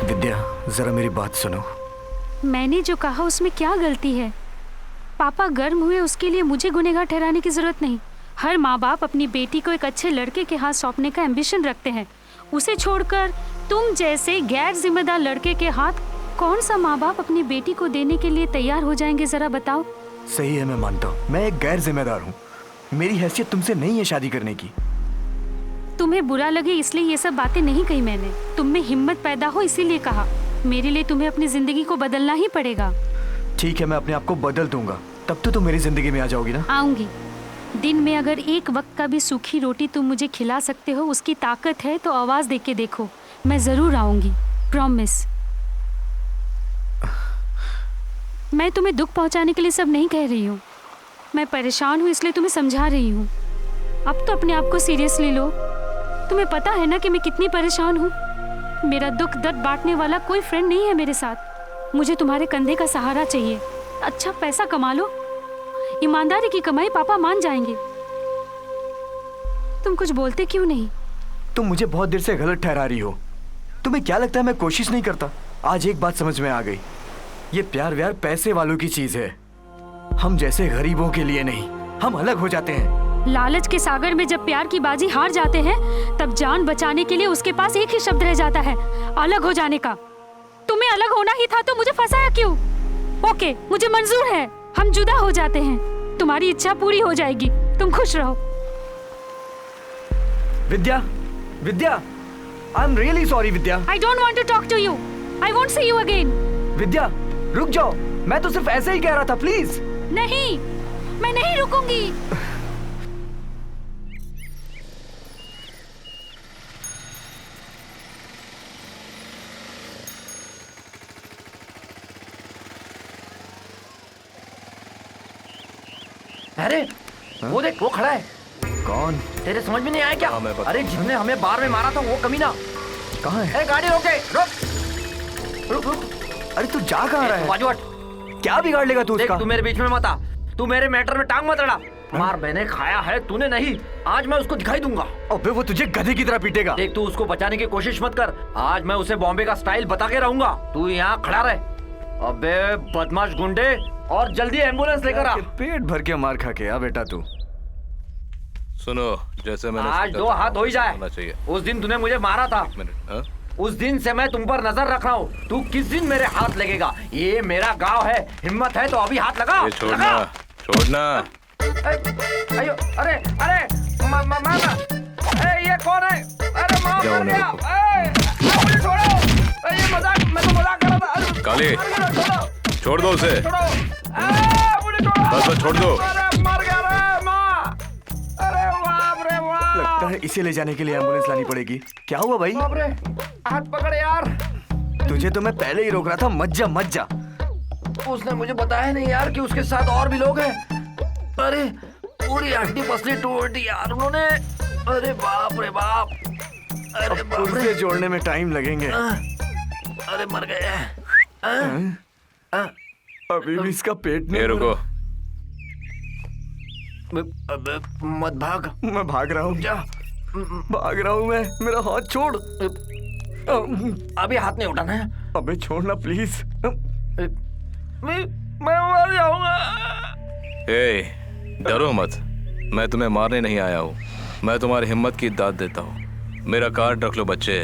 विद्या जरा मेरी बात सुनो।
मैंने जो कहा उसमें क्या गलती है? पापा गर्म हुए उसके लिए मुझे गुनहगार ठहराने की जरूरत नहीं। हर माँ बाप अपनी बेटी को एक अच्छे लड़के के हाथ सौंपने का एम्बिशन रखते हैं। उसे छोड़कर तुम जैसे गैर जिम्मेदार लड़के के हाथ कौन सा माँ बाप अपनी बेटी को देने के लिए तैयार हो जाएंगे, जरा बताओ।
सही है, मैं मानता हूँ, मैं एक गैर जिम्मेदार हूँ। मेरी हैसियत तुमसे नहीं है शादी करने की।
तुम्हें बुरा लगे इसलिए ये सब बातें नहीं कही मैंने। तुम में हिम्मत पैदा हो इसीलिए कहा। मेरे लिए तुम्हें अपनी जिंदगी को बदलना ही पड़ेगा।
ठीक है, मैं अपने आप को बदल दूंगा, तब तो तुम मेरी जिंदगी में आ जाओगी ना?
आऊंगी। दिन में अगर एक वक्त का भी सूखी रोटी तुम मुझे खिला सकते हो, उसकी ताकत है तो आवाज दे के देखो, मैं जरूर आऊंगी, प्रॉमिस। मैं तुम्हें दुख पहुंचाने के लिए सब नहीं कह रही हूँ। मैं परेशान हूँ इसलिए तुम्हें समझा रही हूँ। अब तो अपने आप को सीरियसली लो। तुम्हें पता है ना कि मैं कितनी परेशान हूँ। मेरा दुख दर्द बांटने वाला कोई फ्रेंड नहीं है मेरे साथ। मुझे तुम्हारे कंधे का सहारा चाहिए। अच्छा पैसा कमा लो, ईमानदारी की कमाई पापा मान जाएंगे। तुम कुछ बोलते क्यों नहीं?
तुम मुझे बहुत देर से गलत ठहरा रही हो। तुम्हें क्या लगता है मैं कोशिश नहीं करता? आज एक बात समझ में आ गई, ये प्यार व्यार पैसे वालों की चीज है, हम जैसे गरीबों के लिए नहीं। हम अलग हो जाते हैं।
लालच के सागर में जब प्यार की बाजी हार जाते हैं, तब जान बचाने के लिए उसके पास एक ही शब्द रह जाता है, अलग हो जाने का। तुम्हें अलग होना ही था तो मुझे फंसाया क्यों? ओके, मुझे मंजूर है, हम जुदा हो जाते हैं। तुम्हारी इच्छा पूरी हो जाएगी, तुम खुश रहो।
Vidya, Vidya, I am really sorry Vidya.
I don't want to talk to you. I won't see you again.
विद्या, रुक जाओ, मैं तो सिर्फ ऐसे ही कह रहा था, प्लीज।
नहीं, मैं नहीं रुकूंगी।
अरे वो देख, वो खड़ा है।
कौन?
तेरे समझ में नहीं आया क्या? अरे जिसने हमें बार में मारा था वो कमीना।
कहाँ है?
गाड़ी रोके, रुक रुक रुक।
अरे तू जा कहाँ रहा है?
बाजू हट।
क्या बिगाड़ लेगा तू
देख,
उसका?
तू मेरे बीच में मत आ। तू मेरे मैटर में टांग मत अड़ा। मार मैंने खाया है, तूने नहीं। आज मैं उसको दिखाई दूंगा।
अबे वो तुझे गधे की तरह पीटेगा।
देख, तू उसको बचाने की कोशिश मत कर। आज मैं उसे बॉम्बे का स्टाइल बता के रहूंगा। तू यहाँ खड़ा रहे। अबे बदमाश गुंडे, और जल्दी एम्बुलेंस लेकर आ।
पेट भर के मार खा के आ बेटा तू।
सुनो, जैसे मैंने
आज दो हाथ हो ही जाए। उस दिन तूने मुझे मारा था, उस दिन से मैं तुम पर नजर रख रहा हूँ। तू किस दिन मेरे हाथ लगेगा? ये मेरा गांव है, हिम्मत है तो अभी हाथ लगा।
ये छोड़ना, छोड़ना।
अयो, अरे अरे ये कौन है? अरे माँ मर गया। मुझे छोड़ो, ये मजाक, मैं तो मजाक कर रहा था।
काली, छोड़ दो उसे। बस छोड़ दो।
मर गया रे माँ। अरे बाप रे बाप।
लगता है इसे ले जाने के लिए एम्बुलेंस लानी पड़ेगी। क्या हुआ भाई?
बाप रे, हाथ पकड़ यार।
तुझे तो मैं पहले ही रोक रहा था, मत जा मत जा।
उसने मुझे बताया नहीं यार कि उसके साथ और भी लोग हैं। अरे पूरी हड्डी पसली तोड़ दी यार उन्होंने। अरे बाप रे बाप। अरे बाप रे,
जोड़ने में टाइम लगेंगे।
अरे मर गए।
अभी भी इसका पेट नहीं।
रुको,
मत भाग।
मैं भाग रहा हूँ,
जा।
भाग रहा हूँ मैं। मेरा हाथ छोड़।
अभी हाथ नहीं उठाना है।
अबे छोड़ना प्लीज।
मैं मर जाऊंगा।
डरो मत, मैं तुम्हें मारने नहीं आया हूँ। मैं तुम्हारी हिम्मत की दाद देता हूँ। मेरा कार्ड रख लो बच्चे,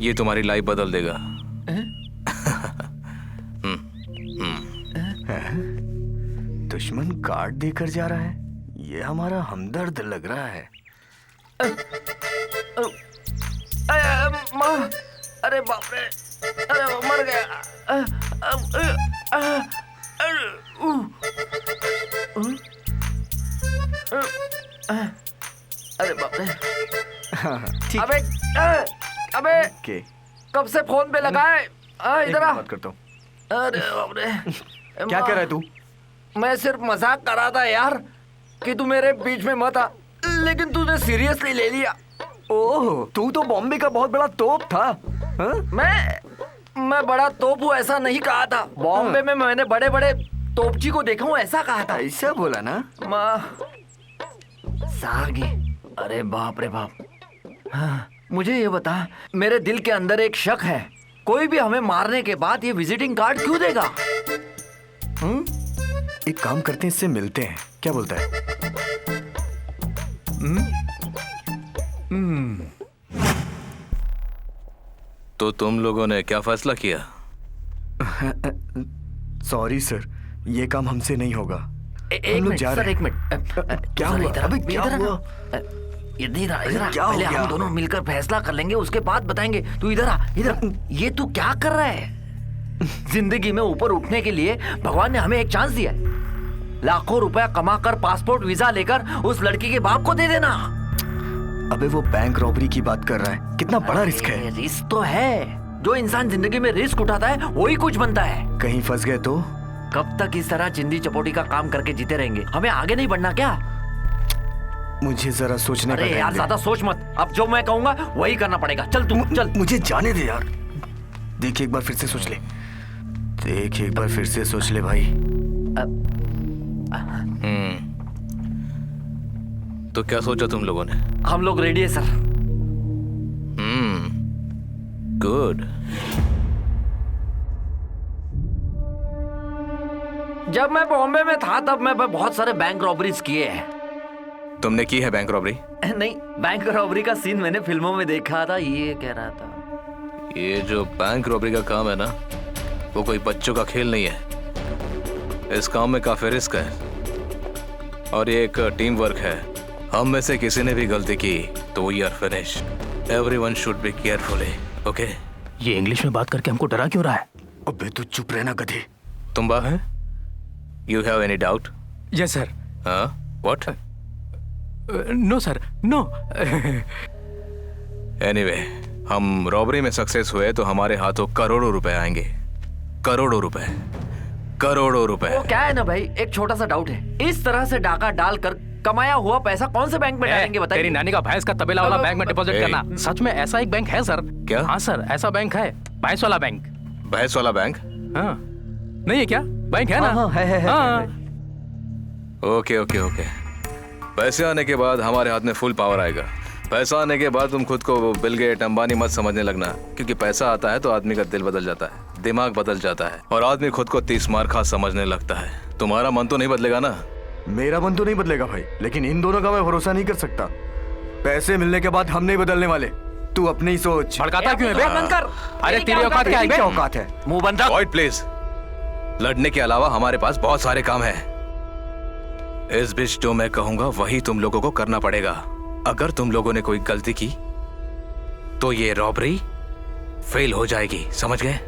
ये तुम्हारी लाइफ बदल देगा।
दुश्मन कार्ड देकर जा रहा है, ये हमारा हमदर्द लग रहा है।
माँ, अरे बाप रे, अरे मर गया। अरे बाप रे। अबे अबे कब से फोन पे लगा है? इधर आ।
बात करता हूँ।
अरे बाप रे।
क्या कर रहा है तू?
मैं सिर्फ मजाक कर रहा था यार कि तू मेरे बीच में मत आ, लेकिन तूने सीरियसली ले लिया।
ओह, तू तो बॉम्बे का बहुत बड़ा तोप था। हा?
मैं बड़ा तोप हूँ ऐसा नहीं कहा था। बॉम्बे में मैंने बड़े बड़े तोपची को देखा हूँ ऐसा कहा था।
ऐसा बोला ना?
माँ सागी। अरे बाप रे बाप। हाँ, मुझे ये बता, मेरे दिल के अंदर एक शक है, कोई भी हमें मारने के बाद ये विजिटिंग कार्ड क्यों देगा?
एक काम करते हैं, इससे मिलते हैं, क्या बोलता है?
तो तुम लोगों ने क्या फैसला किया?
सॉरी सर, ये काम हमसे नहीं होगा।
एक मिनट सर, एक मिनट।
क्या हुआ? अबे क्या हुआ?
इधर
क्या
पहले
हो गया?
हम दोनों मिलकर फैसला कर लेंगे, उसके बाद बताएंगे। तू इधर आ, इधर। ये तू क्या कर रहा है? जिंदगी में ऊपर उठने के लिए भगवान ने हमें एक चांस दिया है। लाखों रुपया कमाकर पासपोर्ट वीजा लेकर उस लड़की के बाप को दे देना।
अबे वो बैंक रॉबरी की बात कर रहा है, कितना बड़ा रिस्क है।
रिस्क तो है, जो इंसान जिंदगी में रिस्क उठाता है वही कुछ बनता है।
कहीं फंस गए तो?
कब तक इस तरह चिंदी चपोटी का काम करके जीते रहेंगे? हमें आगे नहीं बढ़ना क्या?
मुझे जरा सोचने का
अरे यार ज्यादा सोच मत, अब जो मैं कहूंगा वही करना पड़ेगा। चल तू चल।
मुझे जाने दे यार। देख एक बार फिर से सोच ले, देख एक बार फिर से सोच ले भाई।
तो क्या सोचा तुम लोगों ने?
हम लोग रेडी है सर।
गुड।
जब मैं बॉम्बे में था तब मैं बहुत सारे बैंक रॉबरीज किए हैं।
तुमने की है बैंक रॉबरी?
नहीं, बैंक रॉबरी का सीन मैंने फिल्मों में देखा था, ये कह रहा था।
ये जो बैंक रॉबरी का काम है ना, वो कोई बच्चों का खेल नहीं है। इस काम में काफी रिस्क है और ये एक टीम वर्क है। हम में से किसी ने भी गलती की तो we are finish. Everyone should be careful, okay?
ये इंग्लिश में बात करके हमको डरा क्यों रहा है?
अबे तू चुप रहना गधे।
तुम्बा है? You have any doubt?
Yes sir.
हाँ, what?
No sir, no.
Anyway, हम रॉबरी में सक्सेस हुए तो हमारे हाथों करोड़ों रुपए आएंगे। करोड़ों रुपए, करोड़ों रुपए।
वो क्या है ना भाई, एक छोटा सा डाउट है। इस तरह से डाका डालकर कमाया हुआ पैसा कौन से बैंक में डालेंगे बताइए?
तेरी नानी का भैंस का तबेला वाला बैंक में डिपॉजिट करना। सच में ऐसा एक बैंक है सर?
क्या?
हाँ सर, ऐसा बैंक है, भैंस वाला बैंक।
भैंस वाला बैंक?
हाँ, नहीं है क्या? बैंक है ना?
हाँ, है।
Okay okay okay. पैसे आने के बाद हमारे हाथ में फुल पावर आएगा। पैसा आने के बाद तुम खुद को बिल गेट अंबानी मत समझने लगना, क्योंकि पैसा आता है तो आदमी का दिल बदल जाता है, दिमाग बदल जाता है और आदमी खुद को 30 मार खा समझने लगता है। तुम्हारा मन तो नहीं बदलेगा ना?
मेरा मन तो नहीं बदलेगा भाई, लेकिन इन दोनों का मैं भरोसा नहीं कर सकता। पैसे मिलने के बाद हम नहीं बदलने वाले। तू अपनी ही सोच।
भड़काता क्यों है बे?
बंद कर।
अरे तेरी औकात क्या है बे?
क्या औकात है?
मुंह बंद रख।
Avoid please. लड़ने के अलावा हमारे पास बहुत सारे काम है। इस बीच जो मैं कहूंगा वही तुम लोगों को करना पड़ेगा। अगर तुम लोगों ने कोई गलती की तो ये रॉबरी फेल हो जाएगी, समझ गए?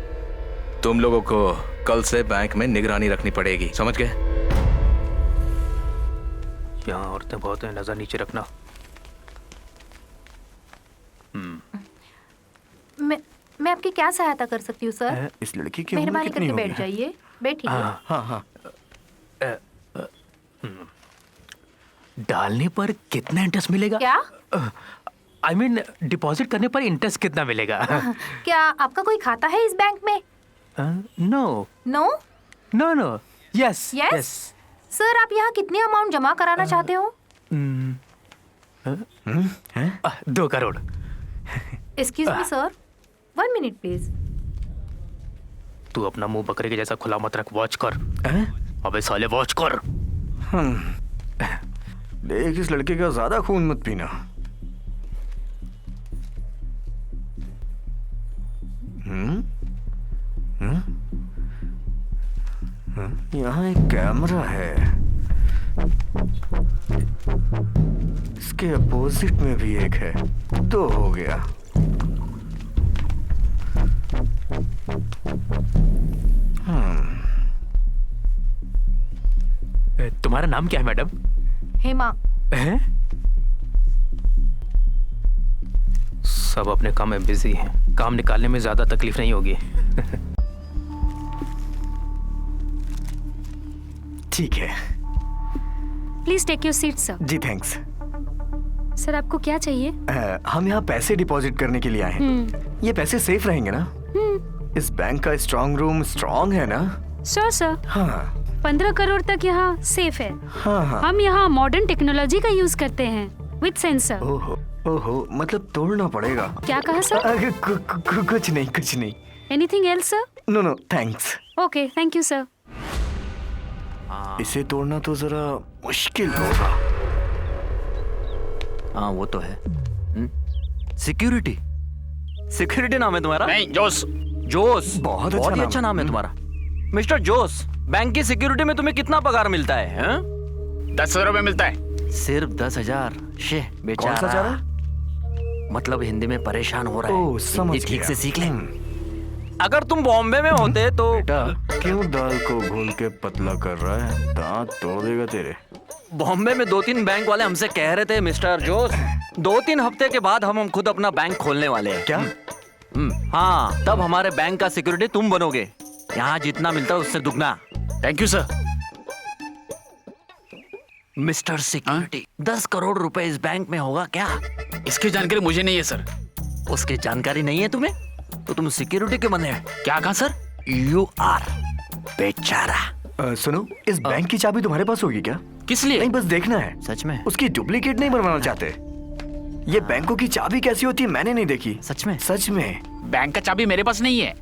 तुम लोगों को कल से बैंक में निगरानी रखनी पड़ेगी, समझ गए?
यहाँ औरतें बहुत हैं, नजर नीचे रखना।
मैं आपकी क्या सहायता कर सकती हूँ सर?
इस लड़की की उम्र
मेहरबानी
कितनी
करके
होगी?
बैठ जाइए, बैठिए।
हाँ।
डालने पर कितना इंटरेस्ट मिलेगा?
क्या?
आई मीन डिपॉजिट करने पर इंटरेस्ट कितना मिलेगा?
क्या आपका कोई खाता है इस बैंक में?
No
no?
No no, yes
yes. Sir आप यहाँ कितनी अमाउंट जमा कराना चाहते हो?
2 crore.
Excuse me sir, 1 minute please.
तू अपना मुंह बकरे के जैसा खुला मत रख, वॉच कर। अबे साले वॉच कर।
देख, इस लड़के का ज्यादा खून मत पीना। यहाँ एक कैमरा है, इसके अपोजिट में भी एक है। 2 हो गया।
तुम्हारा नाम क्या है मैडम?
हेमा।
हैं? सब अपने काम में बिजी हैं। काम निकालने में ज्यादा तकलीफ नहीं होगी।
ठीक है।
Please take your seat sir.
जी थैंक्स।
सर आपको क्या चाहिए?
हम यहाँ पैसे डिपॉजिट करने के लिए आए हैं। ये पैसे सेफ रहेंगे ना? इस बैंक का स्ट्रांग रूम स्ट्रांग है ना?
Sure sir.
हाँ
15 करोड़ तक यहाँ सेफ है।
हाँ।
हम यहाँ मॉडर्न टेक्नोलॉजी का यूज करते हैं विद सेंसर।
ओहो, मतलब तोड़ना पड़ेगा।
क्या कहा सर?
कुछ नहीं।
Anything else sir?
No thanks.
Okay thank you sir.
इसे तोड़ना तो जरा मुश्किल होगा।
हाँ वो तो है। सिक्योरिटी नाम है तुम्हारा?
नहीं, जोश।
बहुत
ही अच्छा नाम है तुम्हारा। मिस्टर जोश, बैंक की सिक्योरिटी में तुम्हें कितना पगार मिलता है?
10,000 रुपए मिलता है।
सिर्फ 10,000? शेह बेचारा।
कौन सा चारा?
मतलब हिंदी में परेशान हो रहा है।
ओह, समझ
हिंदी ठीक
गया।
से सीख ले। अगर तुम बॉम्बे में होते तो
बेटा क्यों दाल को घोल के पतला कर रहा है? दांत तोड़ देगा तेरे।
बॉम्बे में 2-3 बैंक वाले हमसे कह रहे थे मिस्टर जोश, 2-3 हफ्ते के बाद हम खुद अपना बैंक खोलने वाले हैं।
क्या?
हाँ, तब हमारे बैंक का सिक्योरिटी तुम बनोगे। यहाँ जितना मिलता है उससे दुगना।
Thank you sir.
Mister security, 10 crore रुपए इस बैंक में होगा क्या?
इसकी जानकारी मुझे नहीं है सर।
उसकी जानकारी नहीं है तुम्हें? तो तुम सिक्योरिटी के बने?
क्या कहा सर?
यू आर बेचारा।
सुनो, इस बैंक की चाबी तुम्हारे पास होगी क्या?
किस लिए?
नहीं, बस देखना है।
सच में?
उसकी डुप्लीकेट नहीं बनवाना चाहते। ये बैंकों की चाबी कैसी होती है मैंने नहीं देखी।
सच में?
सच में।
बैंक का चाबी मेरे पास नहीं है।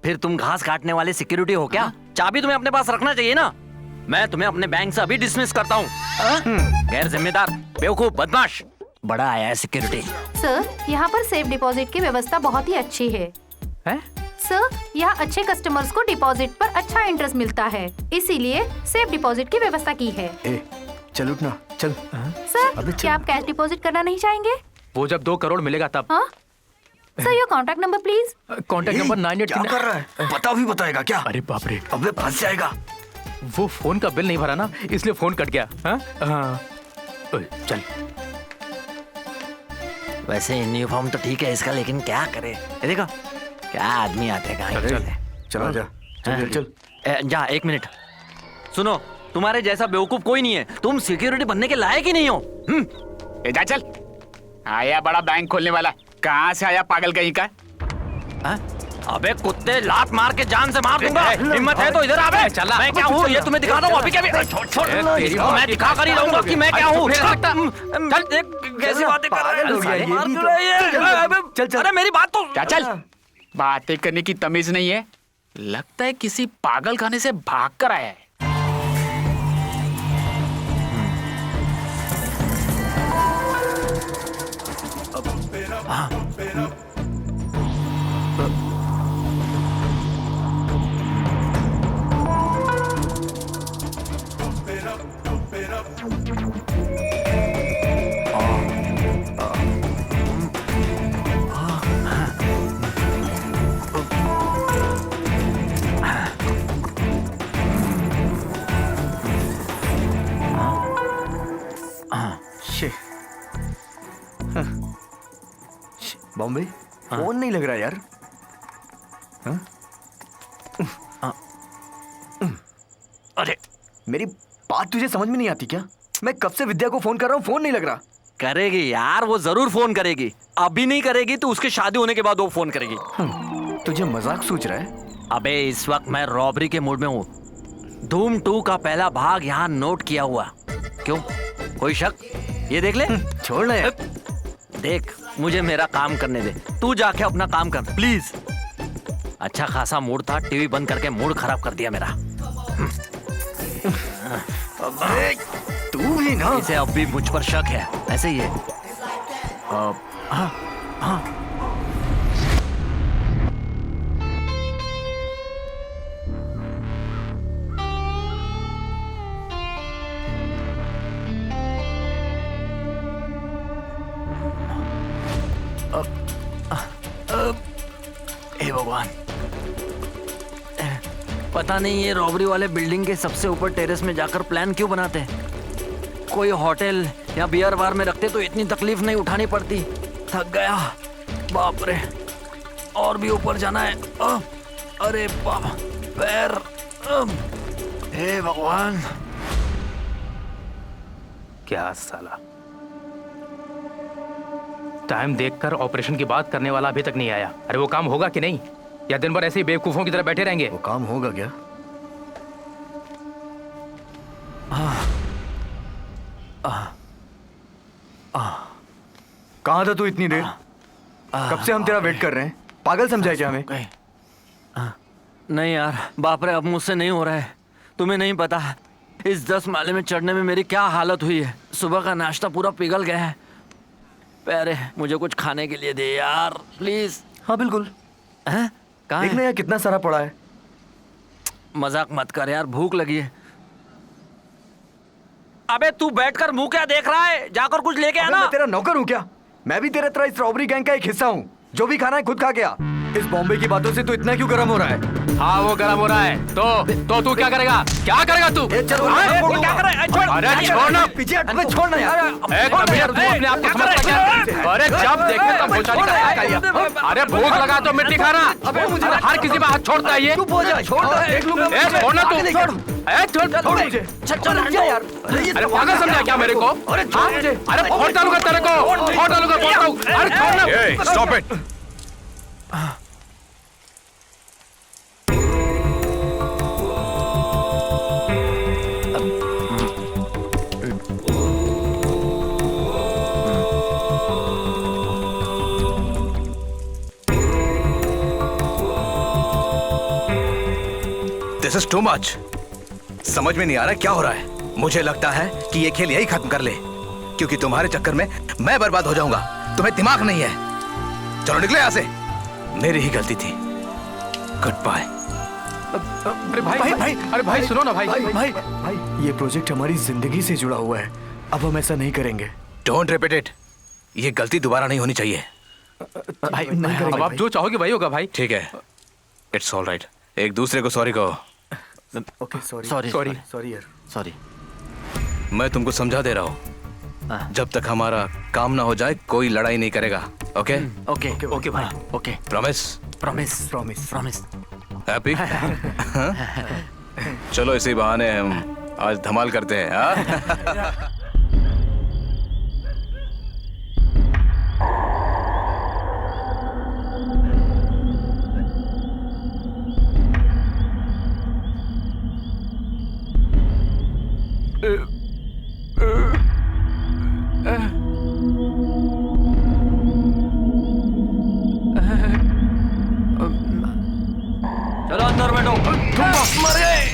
फिर तुम घास काटने वाले सिक्योरिटी हो क्या? चाबी तुम्हें अपने पास रखना चाहिए ना। मैं तुम्हें अपने बैंक से अभी डिसमिस करता हूँ। गैर जिम्मेदार, बेवकूफ, बदमाश। बड़ा आया है सिक्योरिटी।
सर यहाँ पर सेफ डिपॉजिट की व्यवस्था बहुत ही अच्छी है। सर, यहाँ अच्छे कस्टमर्स को डिपॉजिट पर अच्छा इंटरेस्ट मिलता है, इसीलिए सेफ डिपॉजिट की व्यवस्था की है।
चल उठना, चल।
सर, क्या आप कैश डिपॉजिट करना नहीं चाहेंगे?
वो जब 2 करोड़ मिलेगा तब।
हाँ? Sir, your contact number please.
Contact number 98।
क्या कर रहा है? पता भी बताएगा क्या?
अरे बाप रे,
अबे फंस जाएगा।
वो फोन का बिल नहीं भरा ना, इसलिए फोन कट गया। चल।
वैसे यूनिफॉर्म तो ठीक है इसका, लेकिन क्या करे, देखो क्या आदमी आते हैं।
चल जा, चल।
जा 1 मिनट सुनो, तुम्हारे जैसा बेवकूफ कोई नहीं है, तुम सिक्योरिटी बनने के लायक ही नहीं हो।
जा चल, आया बड़ा बैंक खोलने वाला, कहाँ से आया पागल कहीं का?
अबे कुत्ते, लात मार के जान से मार दूंगा। हिम्मत है तो इधर आ बे।
चला।
मैं क्या हूँ ये तुम्हें दिखा दूँ अभी। क्या मैं दिखा कर ही रहूंगा कि मैं क्या हूँ। चल देख कैसी बातें कर रहा है। चल अरे मेरी बात तो
क्या, चल बातें करने की तमीज नहीं है, लगता है किसी पागल खाने से भाग कर आया है।
बॉम्बे फोन नहीं लग रहा यार।
अरे
मेरी बात तुझे समझ में नहीं आती क्या? मैं कब से विद्या को फोन कर रहा हूँ, फोन नहीं लग रहा।
करेगी यार, वो जरूर फोन करेगी। अभी नहीं करेगी तो उसकी शादी होने के बाद वो फोन करेगी।
तुझे मजाक सूझ रहा है?
अबे इस वक्त मैं रॉबरी के मूड में हूँ। धूम 2 का पहला भाग यहाँ नोट किया हुआ। क्यों, कोई शक? ये देख ले।
छोड़ ना यार।
देख, मुझे मेरा काम करने दे, तू जाके अपना काम कर प्लीज। अच्छा खासा मूड था, टीवी बंद करके मूड खराब कर दिया मेरा।
अबे तू भी ना।
इसे अब भी मुझ पर शक है, ऐसे ही है। हाँ। हे भगवान, पता नहीं ये रॉबरी वाले बिल्डिंग के सबसे ऊपर टेरेस में जाकर प्लान क्यों बनाते हैं। कोई होटल या बियर बार में रखते तो इतनी तकलीफ नहीं उठानी पड़ती। थक गया, बाप रे, और भी ऊपर जाना है। अरे बाप, पैर। हे भगवान,
क्या साला, टाइम देखकर ऑपरेशन की बात करने वाला अभी तक नहीं आया। अरे वो काम होगा कि नहीं, या दिन भर ऐसे ही बेवकूफों की तरह बैठे रहेंगे?
वो काम होगा क्या? कहाँ था तू इतनी देर? कब से हम तेरा वेट कर रहे हैं। पागल समझा क्या हमें?
नहीं यार, बाप रे, अब मुझसे नहीं हो रहा है। तुम्हें नहीं पता इस 10 माले में चढ़ने में मेरी क्या हालत हुई है। सुबह का नाश्ता पूरा पिघल गया है। पैरे, मुझे कुछ खाने के लिए दे यार प्लीज।
हाँ बिल्कुल। देखना यार कितना सारा पड़ा है।
मजाक मत कर यार, भूख लगी है। अबे तू बैठकर मुंह क्या देख रहा है, जाकर कुछ लेके आना।
मैं तेरा नौकर हूँ क्या? मैं भी तेरे तरह इस रॉबरी गैंग का एक हिस्सा हूँ। जो भी खाना है खुद खा गया। इस बॉम्बे की बातों से तू इतना क्यों गर्म हो रहा है?
हाँ वो गर्म हो रहा है, तो तू क्या करेगा? क्या करेगा तू?
क्या कर रहा है?
अरे छोड़ना,
पीछे हट, छोड़ना यार।
अपने आप को समझता क्या? अरे जब देखे तब भोचाली करेगा। अरे भूख लगा तो मिट्टी खाना। हर किसी में हाथ छोड़ता है ये। छोड़ना तू, छोड़ मुझे।
चल यार।
अरे पागल समझा क्या मेरे को? अरे फोन चालू कर तेरे को, फोन चालू कर, अरे छोड़ना।
Stop it. This is too much. समझ में नहीं आ रहा क्या हो रहा है। मुझे लगता है कि ये खेल यही खत्म कर ले, क्योंकि तुम्हारे चक्कर में मैं बर्बाद हो जाऊंगा। तुम्हें दिमाग नहीं है। चलो निकले यहाँ से। मेरी ही गलती थी। Good bye.
अरे भाई, अरे भाई सुनो ना भाई।
भाई ये प्रोजेक्ट हमारी जिंदगी से जुड़ा हुआ है, अब हम ऐसा नहीं करेंगे।
Don't repeat it. ये गलती दोबारा नहीं होनी चाहिए।
भाई अब आप जो चाहोगे वही होगा भाई।
ठीक है, इट्स ऑल राइट। एक दूसरे को सॉरी कहो।
ओके सॉरी यार,
सॉरी। मैं तुमको समझा दे रहा हूँ, जब तक हमारा काम ना हो जाए कोई लड़ाई नहीं करेगा। ओके
ओके भाई,
ओके प्रॉमिस।
प्रॉमिस।
हैप्पी? चलो इसी बहाने हम आज धमाल करते हैं। हाँ?
चलो अंदर बैठो। मर गए।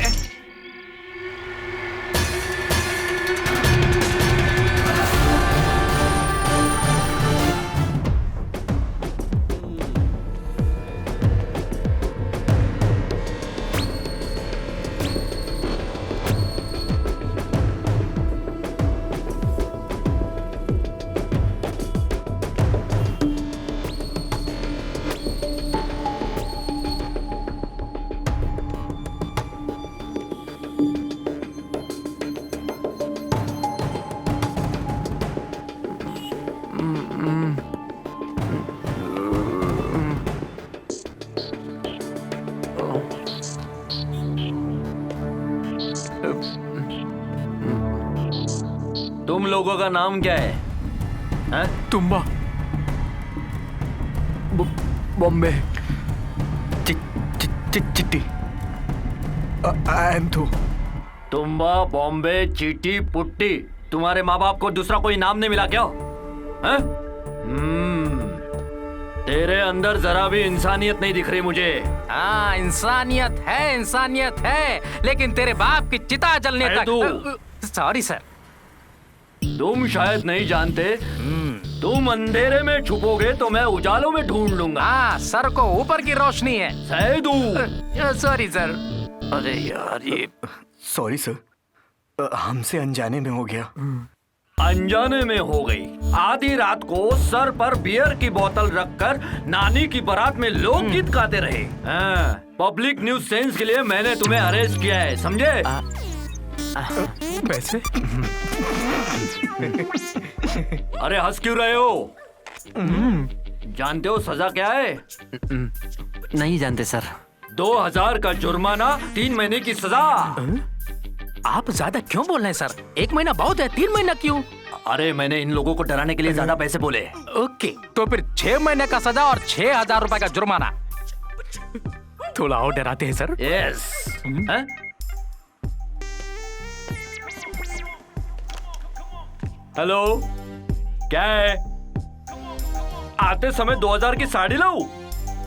तुम लोगों का नाम क्या है? हैं?
तुम्बा, बॉम्बे, चिट्टी, एंथू।
तुम्बा, बॉम्बे, चीटी, पुट्टी। तुम्हारे माँ बाप को दूसरा कोई नाम नहीं मिला क्या? हैं? तेरे अंदर जरा भी इंसानियत नहीं दिख रही मुझे।
हाँ इंसानियत है, लेकिन तेरे बाप की चिता जलने तक। Sorry sir.
तुम शायद नहीं जानते, तुम अंधेरे में छुपोगे तो मैं उजालों में ढूंढ लूंगा।
हाँ सर को ऊपर की रोशनी है।
सैदू।
Sorry sir.
अरे यार ये
सॉरी सर, हमसे अनजाने में हो गया।
अनजाने में हो गई। आधी रात को सर पर बियर की बोतल रखकर नानी की बारात में लोकगीत गाते रहे। पब्लिक न्यूज सेंस के लिए मैंने तुम्हें अरेस्ट किया है, समझे?
पैसे?
अरे हंस क्यों रहे हो? जानते हो सजा क्या है?
नहीं जानते सर।
2000 का जुर्माना, 3 महीने की सजा।
आप ज्यादा क्यों बोल रहे हैं सर? 1 महीना बहुत है, 3 महीना क्यों?
अरे मैंने इन लोगों को डराने के लिए ज्यादा पैसे बोले।
ओके, तो फिर 6 महीने का सजा और 6000 रुपए का जुर्माना। थोड़ा और डराते हैं सर।
यस। हेलो, क्या है? आते समय 2000 की साड़ी लाऊं?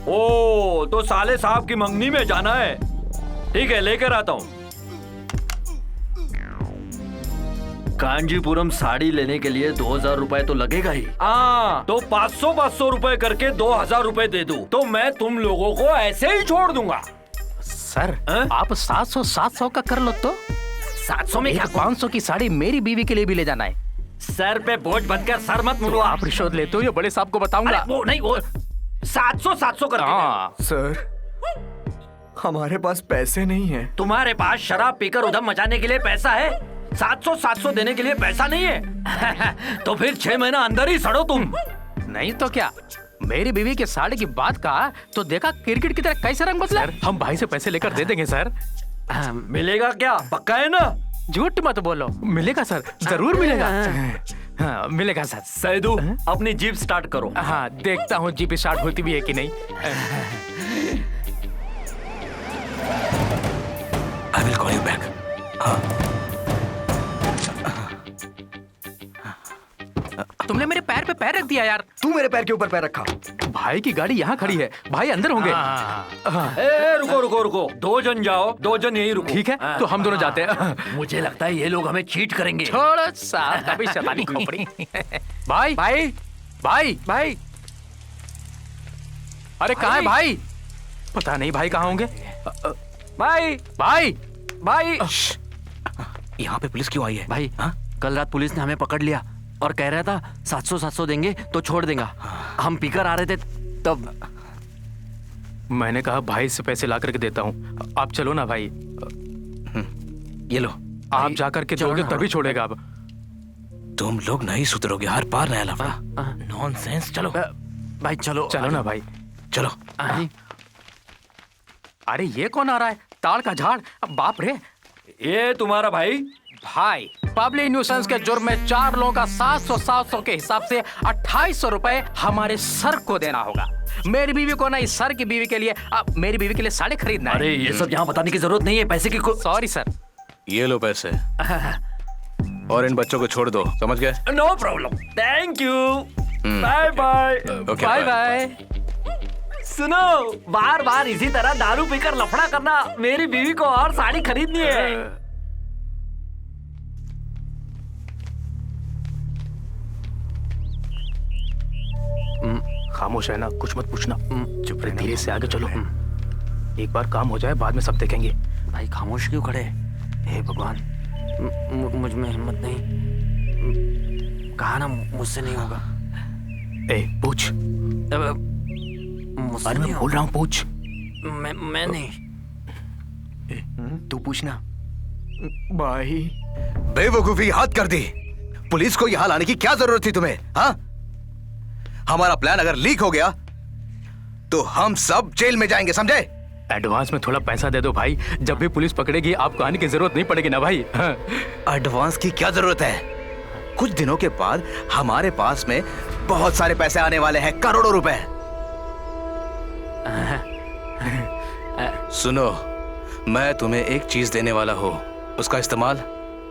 ओ, तो साले साहब की मंगनी में जाना है। ठीक है, लेकर आता हूं। कांजीपुरम साड़ी लेने के लिए 2000 रुपए तो लगेगा ही। तो 500 रुपए करके 2000 रुपए दे दूं तो मैं तुम लोगों को ऐसे ही छोड़ दूंगा।
सर आप 700 का कर लो तो।
700 में क्या?
500 की साड़ी मेरी बीवी के लिए भी ले जाना है।
सर पे बोझ बनकर सर मत मुड़ो।
आप रिश्वत लेते हो, ये बड़े साहब को बताऊंगा।
वो नहीं, वो 700 कर देंगे।
सर हमारे पास पैसे नहीं है।
तुम्हारे पास शराब पीकर उधम मचाने के लिए पैसा है, 700 देने के लिए पैसा नहीं है। तो फिर 6 महीना अंदर ही सड़ो तुम।
नहीं तो क्या? मेरी बीवी के साड़ी की बात कहा तो देखा क्रिकेट की तरह कैसे रंग बदला। हम भाई से पैसे लेकर दे देंगे सर।
मिलेगा क्या? पक्का है ना?
झूठ मत बोलो। मिलेगा सर, जरूर मिलेगा। हाँ, मिलेगा सर।
सैदू अपनी जीप स्टार्ट करो।
हाँ देखता हूँ जीप स्टार्ट होती भी है कि नहीं।
I will call you back.
तुमने मेरे पैर पे पैर रख दिया यार।
तू मेरे पैर के ऊपर पैर रखा।
भाई की गाड़ी यहाँ खड़ी है, भाई अंदर होंगे।
रुको 2 जन जाओ, 2 जन यही रुको।
ठीक है, तो हम दोनों जाते हैं।
मुझे लगता है ये लोग हमें चीट करेंगे।
छोड़ो साहब, कभी शैतानी खोपड़ी। भाई भाई भाई भाई, अरे कहाँ है भाई? पता नहीं भाई कहाँ होंगे।
भाई
भाई
भाई
यहाँ पे पुलिस क्यों आई है?
भाई कल रात पुलिस ने हमें पकड़ लिया और कह रहा था 700 देंगे तो छोड़ देगा। हम पीकर आ रहे थे तब
मैंने कहा भाई से पैसे ला करके देता हूँ, आप चलो ना भाई।
ये लो,
आप जाकर के दोगे तभी छोड़ेगा। अब
तुम लोग नहीं सुधरोगे, हर बार नया लफड़ा।
नॉनसेंस। चलो
भाई चलो
चलो ना भाई,
चलो।
अरे ये कौन आ रहा है? ताड़ का झाड़, बाप रे।
ये तुम्हारा भाई?
भाई पब्लिक न्यूसेंस के जुर्म में 4 लोगों का 700 के हिसाब से 2800 रुपए हमारे सर को देना होगा। मेरी बीवी को नहीं, सर की बीवी के लिए। अब मेरी बीवी के लिए साड़ी खरीदना है।
अरे ये सब यहाँ बताने की जरूरत नहीं है, पैसे की
सॉरी सर।
ये लो पैसे और इन बच्चों को छोड़ दो, समझ गए?
No problem, thank you, bye bye.
Bye bye.
सुनो, बार बार इसी तरह दारू पीकर लफड़ा करना, मेरी बीवी को और साड़ी खरीदनी है।
खामोश है ना, कुछ मत पूछना, चुप रहे, धीरे से आगे चलो। एक बार काम हो जाए, बाद में सब देखेंगे।
भाई खामोश क्यों खड़े? हे भगवान, मुझ में हिम्मत नहीं। कहा ना मुझसे नहीं होगा।
ए पूछ। अरे मैं बोल रहा हूँ, पूछ।
मैं नहीं।
तू पूछना।
भाई
बेवकूफी हद कर दी। पुलिस को यहाँ लाने की क्या जरूरत थी तुम्हें? हाँ, हमारा प्लान अगर लीक हो गया तो हम सब जेल में जाएंगे, समझे?
एडवांस में थोड़ा पैसा दे दो भाई, जब भी पुलिस पकड़ेगी आपको आने की जरूरत नहीं पड़ेगी ना भाई।
एडवांस की क्या जरूरत है? कुछ दिनों के बाद हमारे पास में बहुत सारे पैसे आने वाले हैं, करोड़ों रुपए। सुनो, मैं तुम्हें एक चीज देने वाला हूं, उसका इस्तेमाल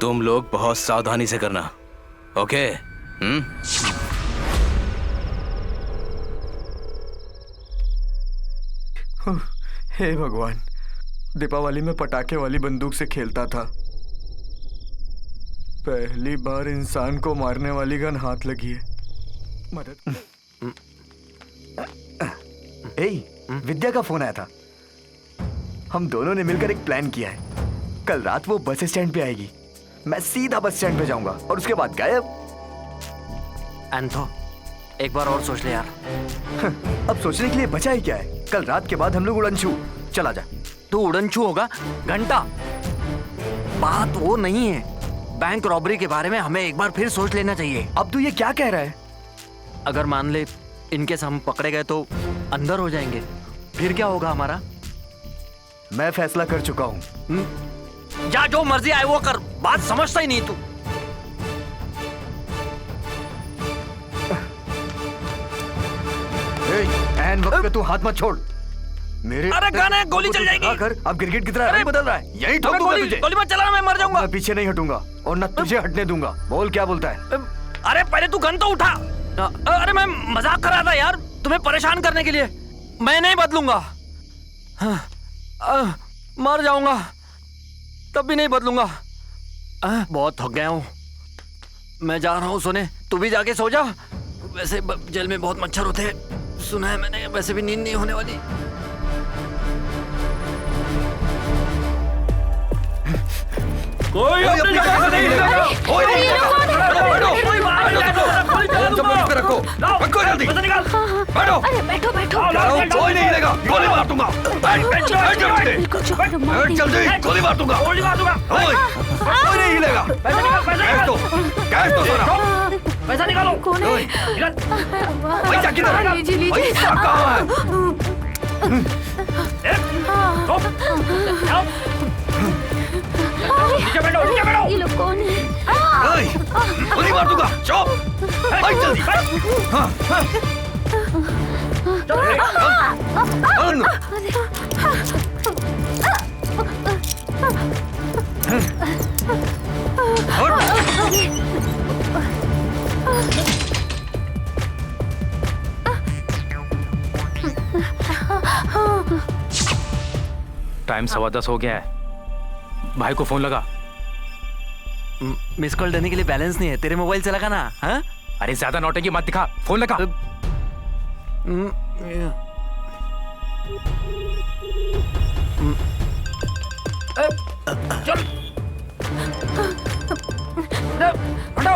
तुम लोग बहुत सावधानी से करना, ओके?
हे भगवान, दीपावली में पटाखे वाली बंदूक से खेलता था, पहली बार इंसान को मारने वाली गन हाथ लगी है। मदद। विद्या का फोन आया था। हम दोनों ने मिलकर एक प्लान किया है। कल रात वो बस स्टैंड पे आएगी, मैं सीधा बस स्टैंड पे जाऊंगा और उसके बाद गायब।
एंथो, एक बार और सोच ले यार।
अब सोचने के लिए बचा ही क्या है? कल रात के बाद हम लोग उड़नछू। चला जा।
तू उड़नछू होगा? घंटा। बात वो नहीं है, बैंक रॉबरी के बारे में हमें एक बार फिर सोच लेना चाहिए।
अब तू ये क्या कह रहा है?
अगर मान ले इनकेस हम पकड़े गए तो अंदर हो जाएंगे, फिर क्या होगा हमारा?
मैं फैसला कर चुका हूँ।
जा, जो मर्जी आए वो कर, बात समझता ही नहीं तू।
एन वक्त पे तू हाथ मत छोड़ मेरे।
अरे गाने, गोली चल जाएगी।
अब क्रिकेट की तरह रंग बदल रहा है, यही ठोक दूंगा तुझे।
गोली मत चलाना, मैं मर जाऊंगा।
मैं पीछे नहीं हटूंगा और न तुझे हटने दूंगा। बोल क्या बोलता है?
अरे पहले तू गन तो उठा। अरे मैं मजाक कर रहा था यार, तुम्हें परेशान करने के लिए। मैं नहीं बदलूंगा, मर जाऊंगा तब भी नहीं बदलूंगा। बहुत थक गया हूँ, मैं जा रहा हूँ सोने। तू भी जाके सो जा। वैसे जेल में बहुत मच्छर होते हैं, सुना है मैंने। वैसे भी नींद नहीं होने वाली।
कोई अपनी जगह से नहीं हिलेगा। कोई नहीं हिलेगा। रखो, रखो जल्दी। बैठो।
अरे बैठो बैठो।
कोई नहीं हिलेगा, गोली मार दूंगा। बैठ जल्दी, गोली मार दूंगा। कोई नहीं हिलेगा। कैश दो सारा।
पैसा निकालो।
कौन है?
पैसा किधर है?
लीजिए
पैसा कहाँ है?
नीचे बैठो, नीचे बैठो।
ये लोग कौन है?
गोली मार दूंगा। चुप, बैठ जल्दी।
टाइम 10:15 हो गया है, भाई को फोन लगा।
मिस कॉल देने के लिए बैलेंस नहीं है, तेरे मोबाइल से लगा ना। हाँ?
अरे ज्यादा नौटंकी मत दिखा, फोन लगा।
चल हटो।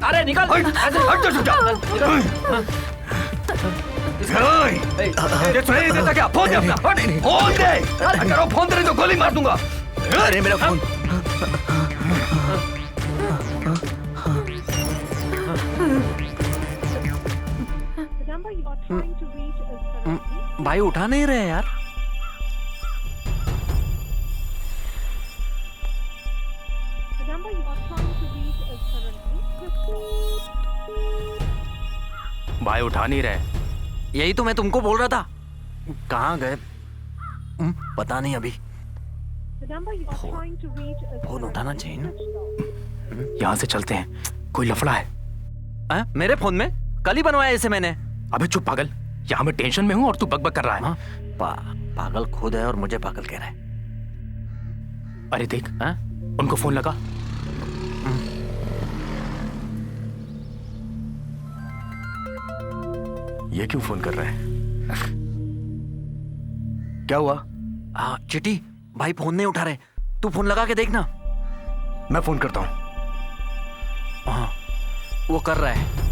अरे निकल ऐसे हट तो जा। सुनाई देता क्या? फोन दे अपना, फोन दे। अगर फोन दे तो गोली मार दूंगा।
अरे मेरा फोन।
भाई उठा नहीं रहे यार।
भाई उठा नहीं रहे।
यही तो मैं तुमको बोल रहा था। कहाँ गए? पता नहीं अभी। फोन उठाना चाहिए ना।
यहाँ से चलते हैं, कोई लफड़ा है।
मेरे फोन में कल ही बनवाया इसे मैंने।
अबे चुप पागल, यहाँ मैं टेंशन में हूँ और तू बकबक कर रहा है।
पागल खुद है और मुझे पागल कह रहा है।
अरे देख, उनको फोन लगा।
ये क्यों फोन कर रहा है? क्या हुआ?
चिटी भाई फोन नहीं उठा रहे। तू फोन लगा के देखना।
मैं फोन करता हूँ।
हाँ वो कर रहा है।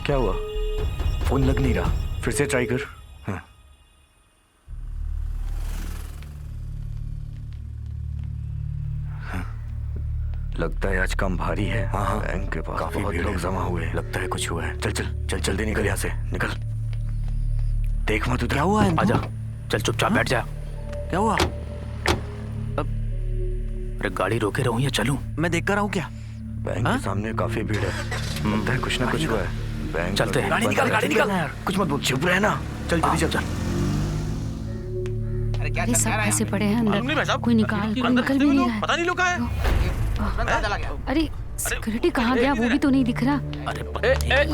क्या हुआ? फोन लग नहीं रहा। फिर से ट्राई कर। हाँ। लगता है आज काम भारी है। हाँ बैंक के पास काफी लोग जमा हुए हैं। लगता है कुछ हुआ है। चल चल चल जल्दी निकल यहाँ से, निकल। देख मत उधर।
क्या हुआ है?
आजा, चल चुपचाप बैठ जा।
क्या हुआ?
अरे गाड़ी रोके रहूं या चलूं?
मैं देख कर रहा हूँ क्या?
बैंक के सामने काफी भीड़ है। लगता है कुछ ना कुछ हुआ है। बैंक
चलते हैं।
गाड़ी निकाल, गाड़ी निकाल।
कुछ मत बोल, चुप रहे ना। चल जल्दी चल।
अरे सब फंसे पड़े हैं अंदर, कोई निकल भी नहीं रहा है।
पता नहीं लोग कहाँ हैं।
अरे सिक्योरिटी कहाँ गया वो भी तो नहीं दिख रहा।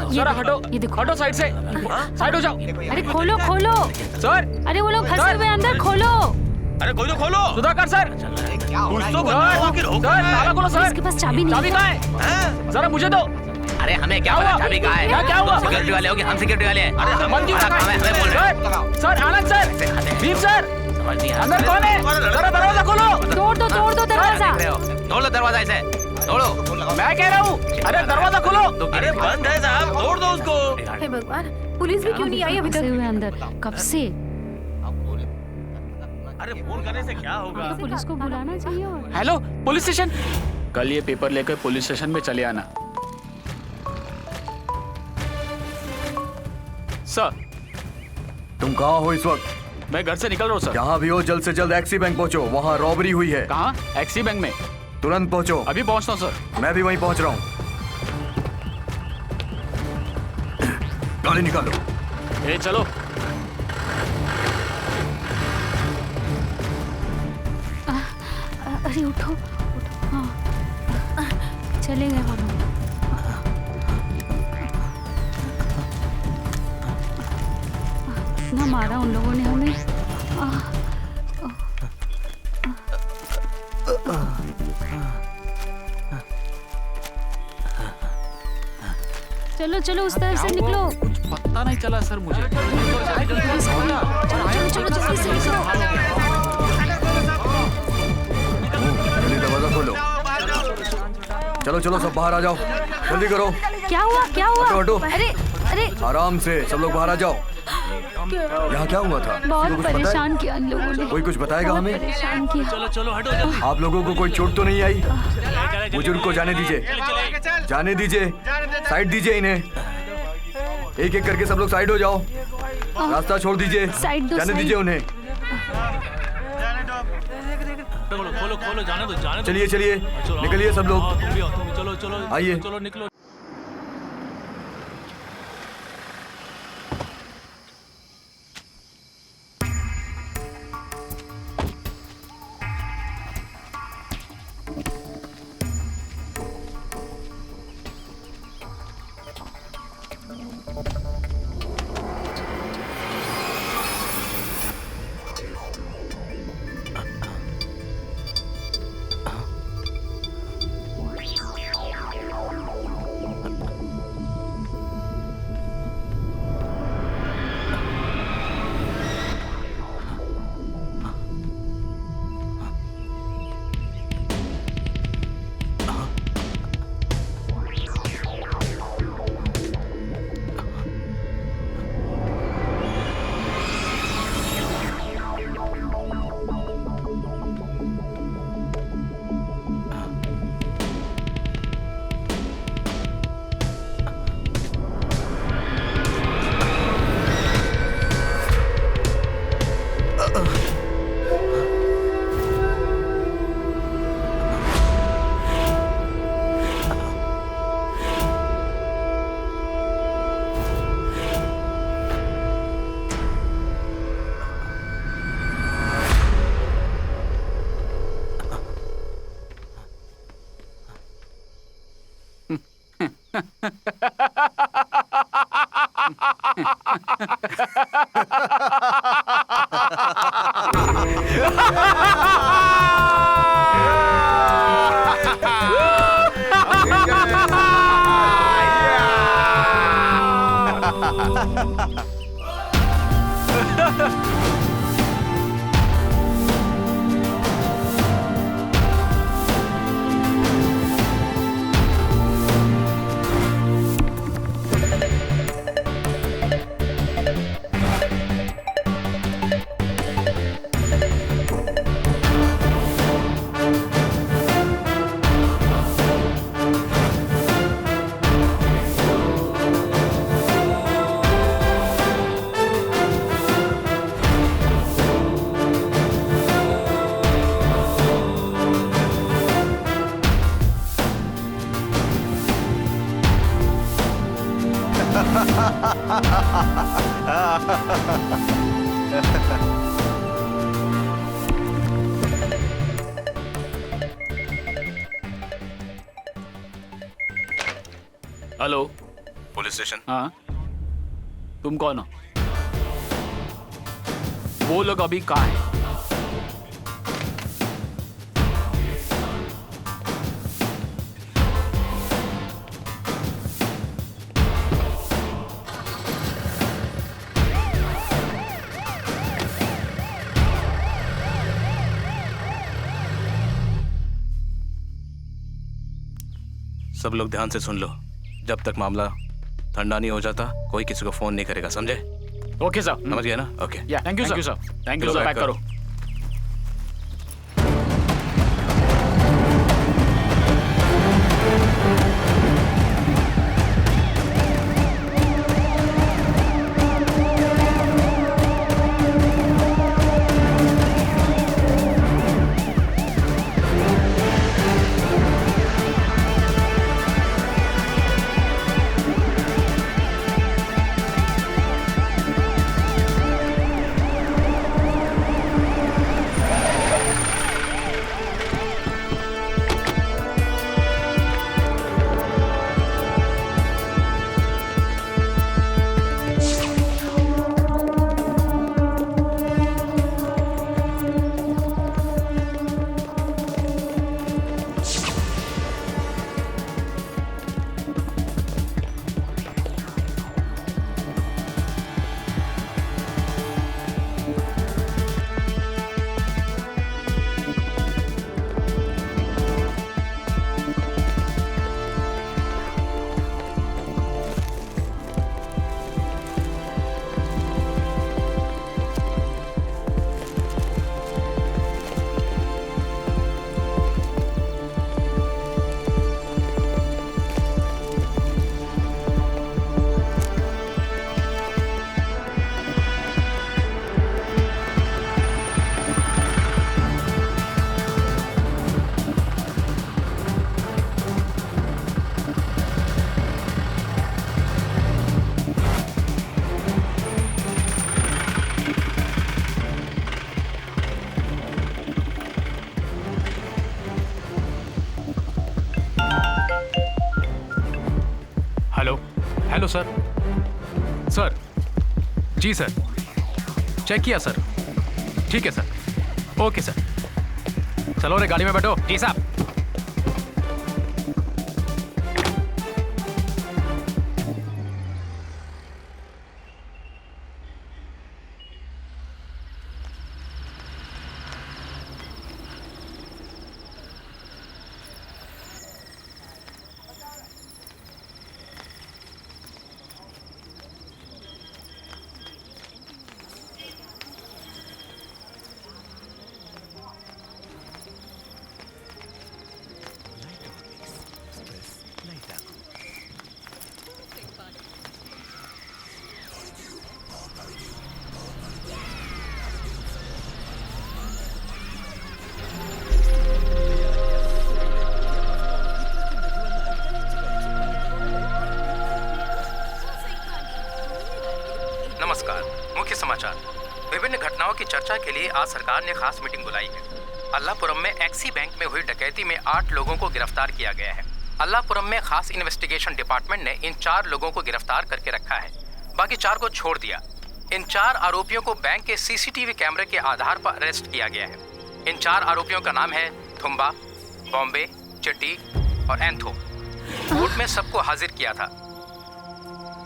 जरा हटो,
ये देखो,
हटो साइड से, साइड हो जाओ।
अरे खोलो खोलो
सर,
अरे वो लोग फंसे हुए अंदर, खोलो।
अरे कोई तो खोलो।
सुधाकर सर,
कुछ तो करो।
सर ताला खोलो सर।
इसके पास चाबी नहीं
चाबी कहाँ है? जरा मुझे दो।
अरे हमें क्या पता चाबी कहाँ है?
क्या हुआ?
सिक्योरिटी वाले हो कि हम सिक्योरिटी वाले हैं?
बंद क्यों रखा है? सर आनंद सर, भीम सर, अंदर कौन है? जरा दरवाजा खोलो।
तोड़ दो दरवाजा।
तोड़ लो दरवाजा, ऐसे तोड़ो।
मैं कह रहा हूँ, अरे दरवाजा खोलो।
अरे बंद है साहब, तोड़ दो उसको।
हे भगवान, पुलिस भी क्यों नहीं आई अभी
फंसे
तक?
हुए अंदर कब से।
अरे फोन करने से क्या होगा?
तो पुलिस को बुलाना चाहिए। और
हेलो पुलिस स्टेशन, कल ये पेपर लेकर पुलिस स्टेशन में चले आना। सर
तुम कहाँ हो इस वक्त?
मैं घर से निकल रहा हूँ सर।
जहाँ भी हो जल्द से जल्द एक्सिस बैंक पहुँचो, वहाँ रॉबरी हुई है।
कहाँ? एक्सिस बैंक में?
तुरंत पहुँचो।
अभी पहुँचता हूँ सर।
मैं भी वहीं पहुँच रहा हूँ। गाड़ी निकालो।
ए चलो।
अरे उठो, हाँ चले गए वो लोग। इतना मारा उन लोगों ने हमें। चलो चलो उस तरफ से निकलो।
कुछ पता नहीं चला सर मुझे।
चलो चलो जल्दी से निकलो।
जल्दी दरवाजा खोलो। चलो चलो सब बाहर आ जाओ, जल्दी करो।
क्या हुआ?
हटो, हटो।
अरे
आराम से सब लोग बाहर आ जाओ। यहाँ क्या हुआ था?
बहुत
किसी को कुछ पता है?
परेशान किया इन लोगों ने।
कोई कुछ बताएगा
बहुत
हमें?
परेशान किया।
चलो हटो जल्दी।
आप लोगों को कोई चोट तो नहीं आई? बुजुर्ग को जाने दीजिए, जाने दीजिए, साइड दीजिए इन्हें। एक एक करके सब लोग साइड हो जाओ। रास्ता छोड़ दीजिए,
साइड दो,
जाने
साइड।
दीजिए उन्हें।
खोलो जाने दो।
चलिए चलिए, निकलिए सब लोग।
चलो
आइए।
निकलो।
Hello,
police station.
हाँ, तुम कौन हो? वो लोग अभी कहाँ हैं?
सब लोग ध्यान से सुन लो, जब तक मामला ठंडा नहीं हो जाता कोई किसी को फोन नहीं करेगा, समझे?
Okay sir.
समझ गया ना? Okay.
Thank you sir. Thank you sir. Pack करो।
Hello sir. सर जी सर, चेक किया सर। ठीक है सर। ओके सर, चलो रे गाड़ी में बैठो। जी साहब। मुख्य समाचार। विभिन्न घटनाओं की चर्चा के लिए आज सरकार ने खास मीटिंग बुलाई है। अल्लाहपुरम में एक्सी बैंक में हुई डकैती में 8 लोगों को गिरफ्तार किया गया है। अल्लाहपुरम में खास इन्वेस्टिगेशन डिपार्टमेंट ने इन 4 लोगों को गिरफ्तार करके रखा है, बाकी 4 को छोड़ दिया। इन 4 आरोपियों को बैंक के सीसीटीवी कैमरे के आधार पर अरेस्ट किया गया है। इन 4 आरोपियों का नाम है थुम्बा, बॉम्बे, चिट्टी और एंथो। कोर्ट में सबको हाजिर किया था,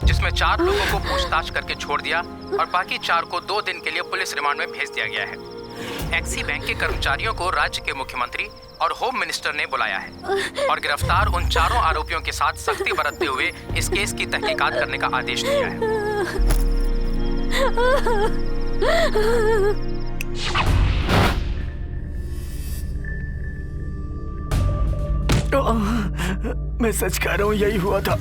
जिसमें 4 लोगों को पूछताछ करके छोड़ दिया और बाकी 4 को 2 दिन के लिए पुलिस रिमांड में भेज दिया गया है। एक्सिस बैंक के कर्मचारियों को राज्य के मुख्यमंत्री और होम मिनिस्टर ने बुलाया है और गिरफ्तार उन 4 आरोपियों के साथ सख्ती बरतते हुए इस केस की तहकीकात करने का आदेश दिया है।
मैं सच कह रहा हूँ, यही हुआ था।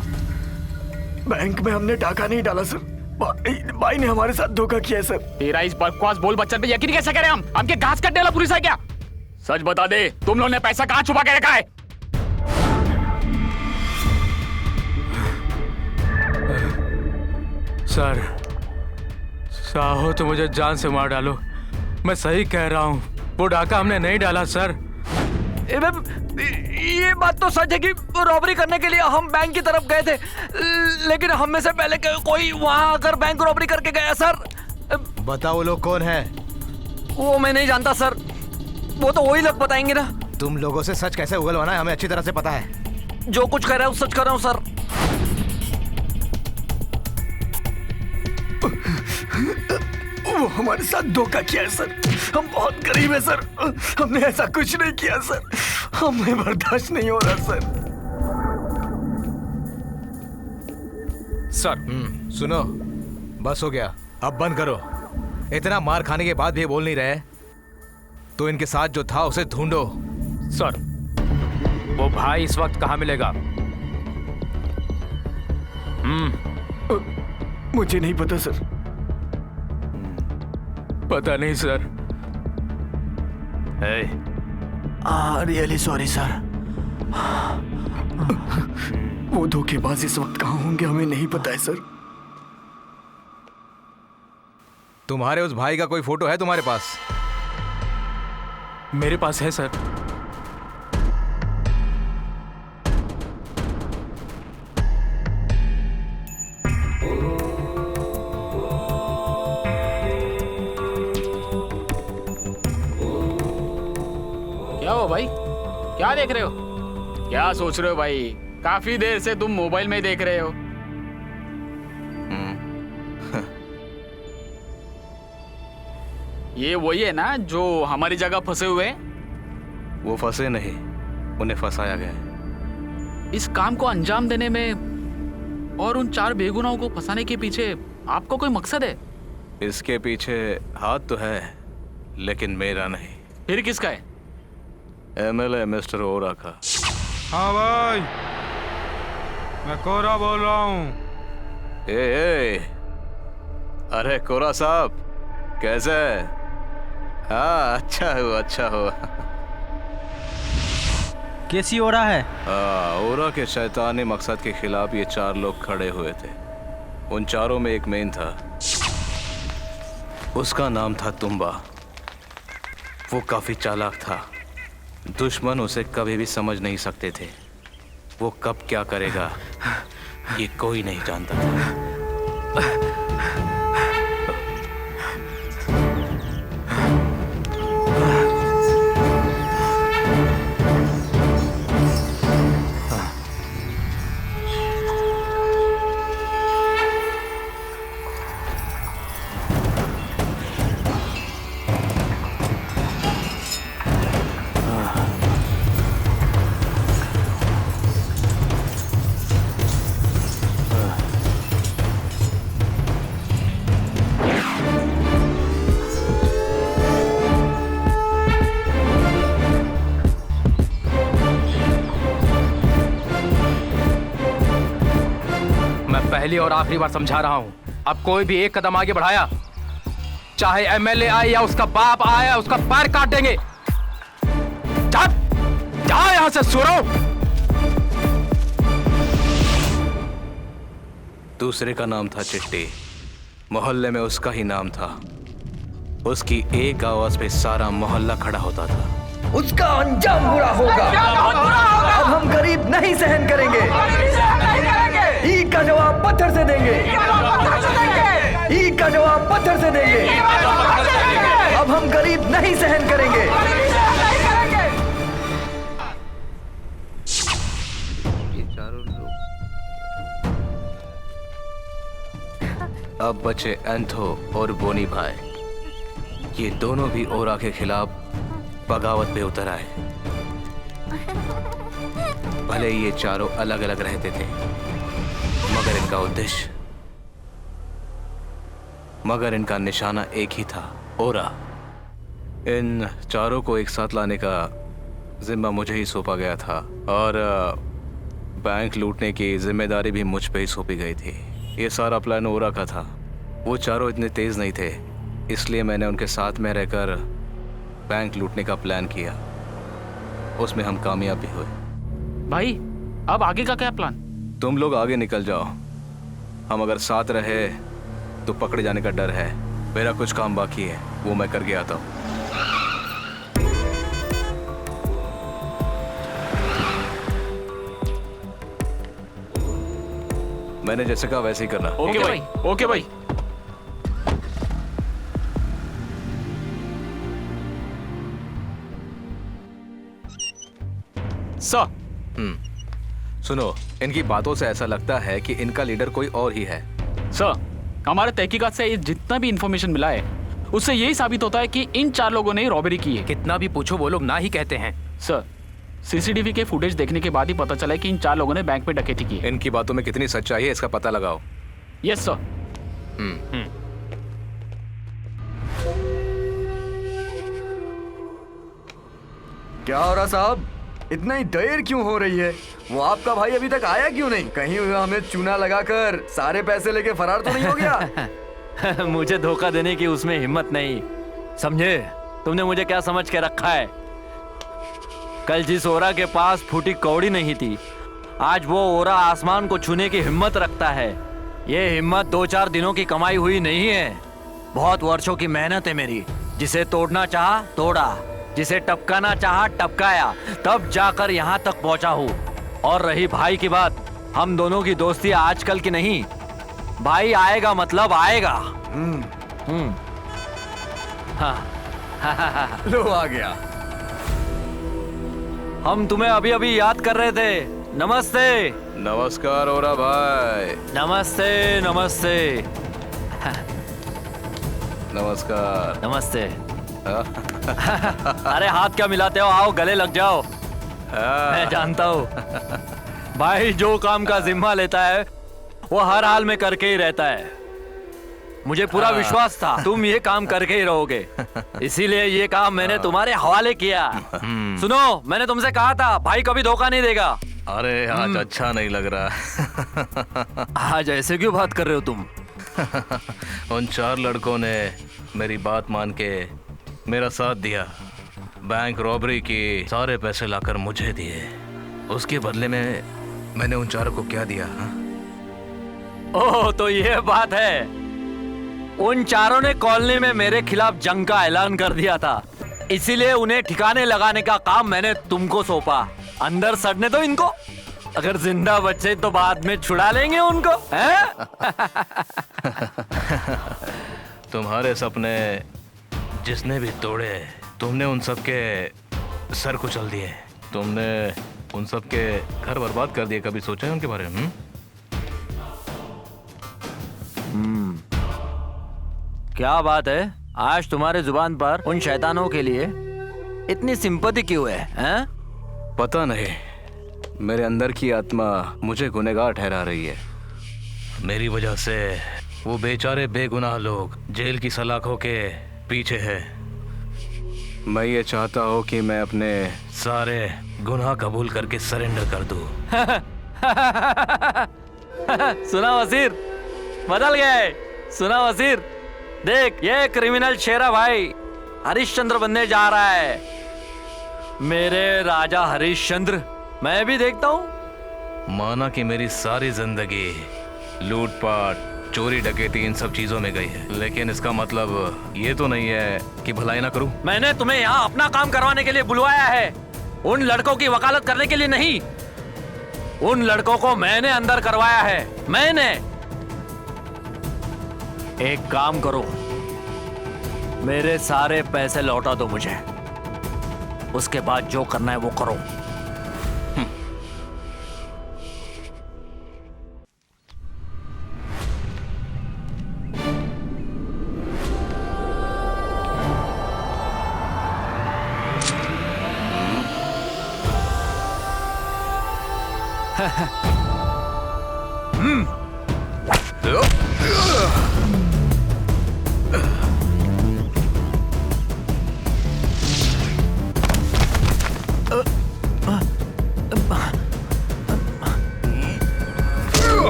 बैंक में हमने डाका नहीं डाला सर, भाई ने हमारे साथ धोखा किया सर।
तेरा इस बकवास बोल बच्चन पे यकीन कैसे करें हम? क्या घास कटने वाला पुलिस है क्या? सच बता दे, तुम लोगों ने पैसा कहाँ छुपा के रखा है?
सर, चाहो तो मुझे जान से मार डालो, मैं सही कह रहा हूँ, वो डाका हमने नहीं डाला सर।
ये बात तो सच है कि रॉबरी करने के लिए हम बैंक की तरफ गए थे, लेकिन हम में से पहले कोई वहां आकर बैंक रॉबरी करके गया सर।
बताओ वो लोग कौन है?
वो मैं नहीं जानता सर, वो तो वही लोग बताएंगे ना।
तुम लोगों से सच कैसे उगलवाना है हमें अच्छी तरह से पता है।
जो कुछ कर रहा हूँ सच कर रहा हूँ सर।
वो हमारे साथ धोखा किया है सर, हम बहुत गरीब है सर, हमने ऐसा कुछ नहीं किया सर, हमें बर्दाश्त नहीं हो रहा सर।
सर सुनो, बस हो गया, अब बंद करो। इतना मार खाने के बाद भी बोल नहीं रहे, तो इनके साथ जो था उसे ढूंढो।
सर, वो भाई इस वक्त कहाँ मिलेगा?
मुझे नहीं पता सर।
पता नहीं सर।
Really sorry sir. वो धोखेबाज इस वक्त कहाँ होंगे हमें नहीं पता है सर।
तुम्हारे उस भाई का कोई फोटो है तुम्हारे पास?
मेरे पास है सर।
क्या हो भाई, क्या देख रहे हो? क्या सोच रहे हो भाई? काफी देर से तुम मोबाइल में देख रहे हो। ये वही है ना जो हमारी जगह फंसे हुए?
वो फंसे नहीं, उन्हें फंसाया गया है।
इस काम को अंजाम देने में और उन 4 बेगुनाहों को फंसाने के पीछे आपको कोई मकसद है?
इसके पीछे हाथ तो है, लेकिन मेरा नहीं।
फिर किसका है?
एमएलए मिस्टर ओरा का।
हाँ भाई, मैं कोरा बोल रहा हूँ।
ए, अरे कोरा साहब, कैसे? हाँ, अच्छा हुआ, अच्छा हुआ।
कैसी ओरा है?
ओरा के शैतानी मकसद के खिलाफ ये 4 लोग खड़े हुए थे। उन 4 में एक मेन था, उसका नाम था तुम्बा। वो काफी चालाक था, दुश्मन उसे कभी भी समझ नहीं सकते थे। वो कब क्या करेगा ये कोई नहीं जानता था।
पहली और आखिरी बार समझा रहा हूं, अब कोई भी एक कदम आगे बढ़ाया, चाहे एमएलए आए या उसका बाप आया, उसका पैर काट देंगे। जा यहां से सुरो।
दूसरे का नाम था चिट्टी, मोहल्ले में उसका ही नाम था। उसकी एक आवाज पे सारा मोहल्ला खड़ा होता था।
उसका अंजाम बुरा होगा। अब हम गरीब नहीं सहन करेंगे। ईंट का जवाब पत्थर से देंगे। ईंट का जवाब पत्थर से देंगे। अब हम गरीब नहीं सहन करेंगे।
ये चारों लोग
अब बचे एंथो और बोनी भाई, ये दोनों भी ओरा के खिलाफ बगावत पे उतर आए। भले ये चारों अलग अलग रहते थे, मगर इनका निशाना एक ही था, ओरा। इन चारों को एक साथ लाने का जिम्मा मुझे ही सौंपा गया था और बैंक लूटने की जिम्मेदारी भी मुझ पे ही सौंपी गई थी। ये सारा प्लान ओरा का था। वो चारों इतने तेज नहीं थे, इसलिए मैंने उनके साथ में रहकर बैंक लूटने का प्लान किया। उसमें हम कामयाब भी हुए।
भाई अब आगे का क्या प्लान?
तुम लोग आगे निकल जाओ। हम अगर साथ रहे तो पकड़े जाने का डर है। मेरा कुछ काम बाकी है, वो मैं करके आता हूँ। मैंने जैसे कहा वैसे ही करना।
ओके भाई, ओके भाई।
सर, सुनो, इनकी बातों से ऐसा लगता है कि इनका लीडर कोई और ही है।
सर, हमारे तहकीकात से ये जितना भी इंफॉर्मेशन मिला है उससे यही साबित होता है कि इन 4 लोगों ने रॉबरी की है।
कितना भी पूछो वो लोग ना ही कहते हैं।
सर, सीसीटीवी के फुटेज देखने के बाद ही पता चला है कि इन 4 लोगों ने बैंक पे डकैती की है।
इनकी बातों में कितनी सच्चाई है इसका पता लगाओ।
Yes sir.
क्या हो रहा साहब, इतना ही देर क्यों हो रही है? वो आपका भाई अभी तक आया क्यों नहीं? कहीं हमें चूना लगाकर सारे पैसे लेके फरार तो नहीं हो गया?
मुझे धोखा देने की उसमें हिम्मत नहीं, समझे? तुमने मुझे क्या समझ के रखा है? कल जिस ओरा के पास फूटी कौड़ी नहीं थी, आज वो ओरा आसमान को छूने की हिम्मत रखता है। ये हिम्मत 2-4 दिनों की कमाई हुई नहीं है, बहुत वर्षों की मेहनत है मेरी। जिसे तोड़ना चाहा तोड़ा, जिसे टपकाना चाहा टपकाया, तब जाकर यहाँ तक पहुँचा हूँ। और रही भाई की बात, हम दोनों की दोस्ती आजकल की नहीं। भाई आएगा मतलब आएगा। हाँ।
लो आ गया।
हम तुम्हें अभी अभी याद कर रहे थे। नमस्ते।
नमस्कार ओरा भाई।
नमस्ते नमस्ते।
नमस्कार।
नमस्ते। अरे हाथ क्या मिलाते हो, आओ गले लग जाओ। मैं जानता हूँ भाई जो काम का जिम्मा लेता है वो हर हाल में करके ही रहता है। मुझे पूरा विश्वास था तुम ये काम करके ही रहोगे, इसीलिए ये काम मैंने तुम्हारे हवाले किया। सुनो, मैंने तुमसे कहा था भाई कभी धोखा नहीं देगा।
अरे आज अच्छा नहीं लग रहा।
आज ऐसे क्यों बात कर रहे हो तुम?
उन 4 लड़कों ने मेरी बात मान के मेरा साथ दिया। बैंक रॉबरी की सारे पैसे लाकर मुझे दिए। उसके बदले में मैंने उन 4 को क्या दिया? हा?
ओह तो ये बात है। उन 4 ने कॉलोनी में मेरे खिलाफ जंग का ऐलान कर दिया था, इसीलिए उन्हें ठिकाने लगाने का काम मैंने तुमको सौंपा। अंदर सड़ने दो इनको, अगर जिंदा बचे तो बाद में छुड़ा लेंगे उनको।
तुम्हारे सपने जिसने भी तोड़े, तुमने उन सब के सर कुचल दिए। तुमने उन सब के घर बर्बाद कर दिए। कभी सोचा है उनके बारे में?
क्या बात है, आज तुम्हारे जुबान पर उन शैतानों के लिए इतनी सिंपैथी क्यों है? हैं?
पता नहीं, मेरे अंदर की आत्मा मुझे गुनहगार ठहरा रही है। मेरी वजह से वो बेचारे बेगुनाह लोग जेल की सलाखों के पीछे है। मैं ये चाहता हूँ कि मैं अपने सारे गुनाह कबूल करके सरेंडर कर दूँ।
सुना वजीर, बदल गए। सुना वजीर, देख ये क्रिमिनल शेरा भाई हरिश्चंद्र बनने जा रहा है। मेरे राजा हरिश्चंद्र, मैं भी देखता हूँ।
माना कि मेरी सारी जिंदगी लूटपाट,
चोरी डकैती इन सब चीजों में गई है, लेकिन इसका मतलब ये तो नहीं है कि भलाई ना करूं।
मैंने तुम्हें यहाँ अपना काम करवाने के लिए बुलवाया है, उन लड़कों की वकालत करने के लिए नहीं। उन लड़कों को मैंने अंदर करवाया है, मैंने। एक काम करो, मेरे सारे पैसे लौटा दो मुझे, उसके बाद जो करना है वो करो।